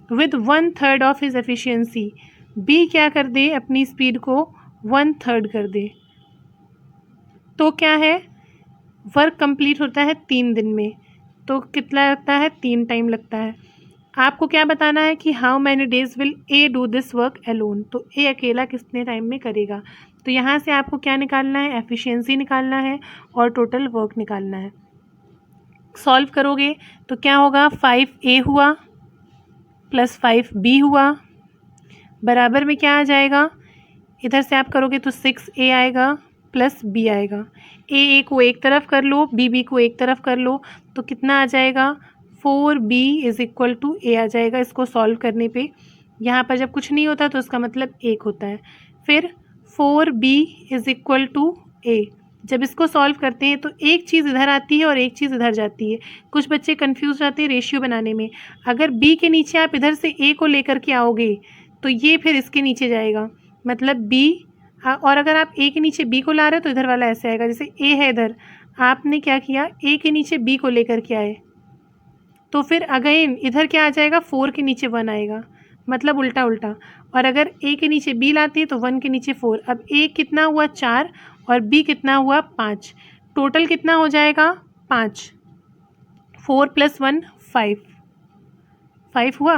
with 1/3 of is efficiency, B क्या कर दे, अपनी स्पीड को 1/3 कर दे, तो क्या है, वर्क कंप्लीट होता है 3 दिन में। तो कितना लगता है, 3 टाइम लगता है। आपको क्या बताना है कि how many days will A do this work alone, तो ए अकेला कितने टाइम में करेगा। तो यहाँ से आपको क्या निकालना है, एफिशिएंसी निकालना है और टोटल वर्क निकालना है। सॉल्व करोगे तो क्या होगा, 5A हुआ प्लस 5B हुआ, बराबर में क्या आ जाएगा, इधर से आप करोगे तो 6A आएगा प्लस B आएगा। A को एक तरफ कर लो, B को एक तरफ कर लो, तो कितना आ जाएगा, 4B is equal to A आ जाएगा। इसको सॉल्व करने पे यहाँ पर जब कुछ नहीं होता तो उसका मतलब 1 होता है। फिर 4B is equal to A, जब इसको सॉल्व करते हैं तो एक चीज़ इधर आती है और एक चीज़ इधर जाती है। कुछ बच्चे कंफ्यूज जाते हैं रेशियो बनाने में। अगर B के नीचे आप इधर से A को लेकर के आओगे तो ये फिर इसके नीचे जाएगा, मतलब B, और अगर आप A के नीचे B को ला रहे हो तो इधर वाला ऐसे आएगा, जैसे A है इधर, आपने क्या किया, A के नीचे B को लेकर के आए, तो फिर अगेन इधर क्या आ जाएगा, 4 के नीचे 1 आएगा, मतलब उल्टा उल्टा। और अगर A के नीचे B लाते हैं तो 1 के नीचे 4। अब A कितना हुआ, 4, और B कितना हुआ, 5। टोटल कितना हो जाएगा, 5। 4 + 1 5, 5 हुआ।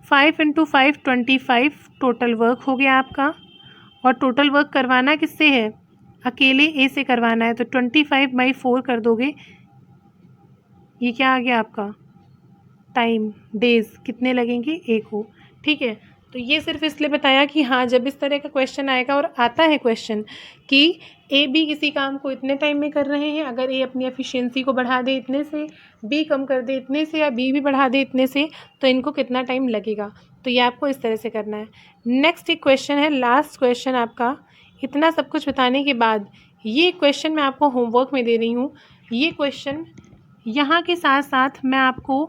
5 × 5 25 टोटल वर्क हो गया आपका। और टोटल वर्क करवाना किससे है, अकेले A से करवाना है, तो 25/4 कर दोगे, ये क्या आ गया आपका टाइम, डेज़ कितने लगेंगे, 1 हो, ठीक है। तो ये सिर्फ इसलिए बताया कि हाँ जब इस तरह का क्वेश्चन आएगा और आता है क्वेश्चन कि A B किसी काम को इतने टाइम में कर रहे हैं, अगर A अपनी एफिशिएंसी को बढ़ा दे इतने से, B कम कर दे इतने से, या B भी बढ़ा दे इतने से, तो इनको कितना टाइम लगेगा, तो ये आपको इस तरह से करना है। नेक्स्ट एक क्वेश्चन है, लास्ट क्वेश्चन आपका। इतना सब कुछ बताने के बाद ये क्वेश्चन मैं आपको होमवर्क में दे रही हूँ। ये क्वेश्चन यहाँ के साथ साथ मैं आपको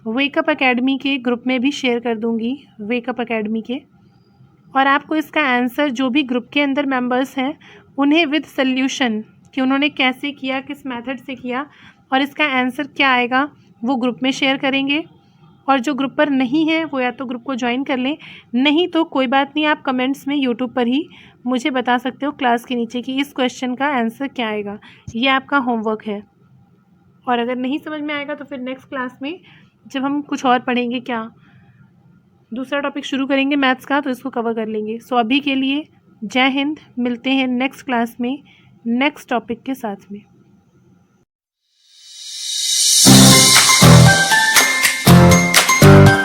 वेकअप एकेडमी के ग्रुप में भी शेयर कर दूँगी, वेकअप एकेडमी के, और आपको इसका आंसर जो भी ग्रुप के अंदर मेंबर्स हैं उन्हें विद सल्यूशन कि उन्होंने कैसे किया, किस मेथड से किया और इसका आंसर क्या आएगा, वो ग्रुप में शेयर करेंगे। और जो ग्रुप पर नहीं है वो या तो ग्रुप को ज्वाइन कर लें, नहीं तो कोई बात नहीं, आप कमेंट्स में यूट्यूब पर ही मुझे बता सकते हो क्लास के नीचे कि इस क्वेश्चन का आंसर क्या आएगा। ये आपका होमवर्क है। और अगर नहीं समझ में आएगा तो फिर नेक्स्ट क्लास में जब हम कुछ और पढ़ेंगे, क्या दूसरा टॉपिक शुरू करेंगे मैथ्स का, तो इसको कवर कर लेंगे। सो अभी के लिए जय हिंद, मिलते हैं नेक्स्ट क्लास में नेक्स्ट टॉपिक के साथ में।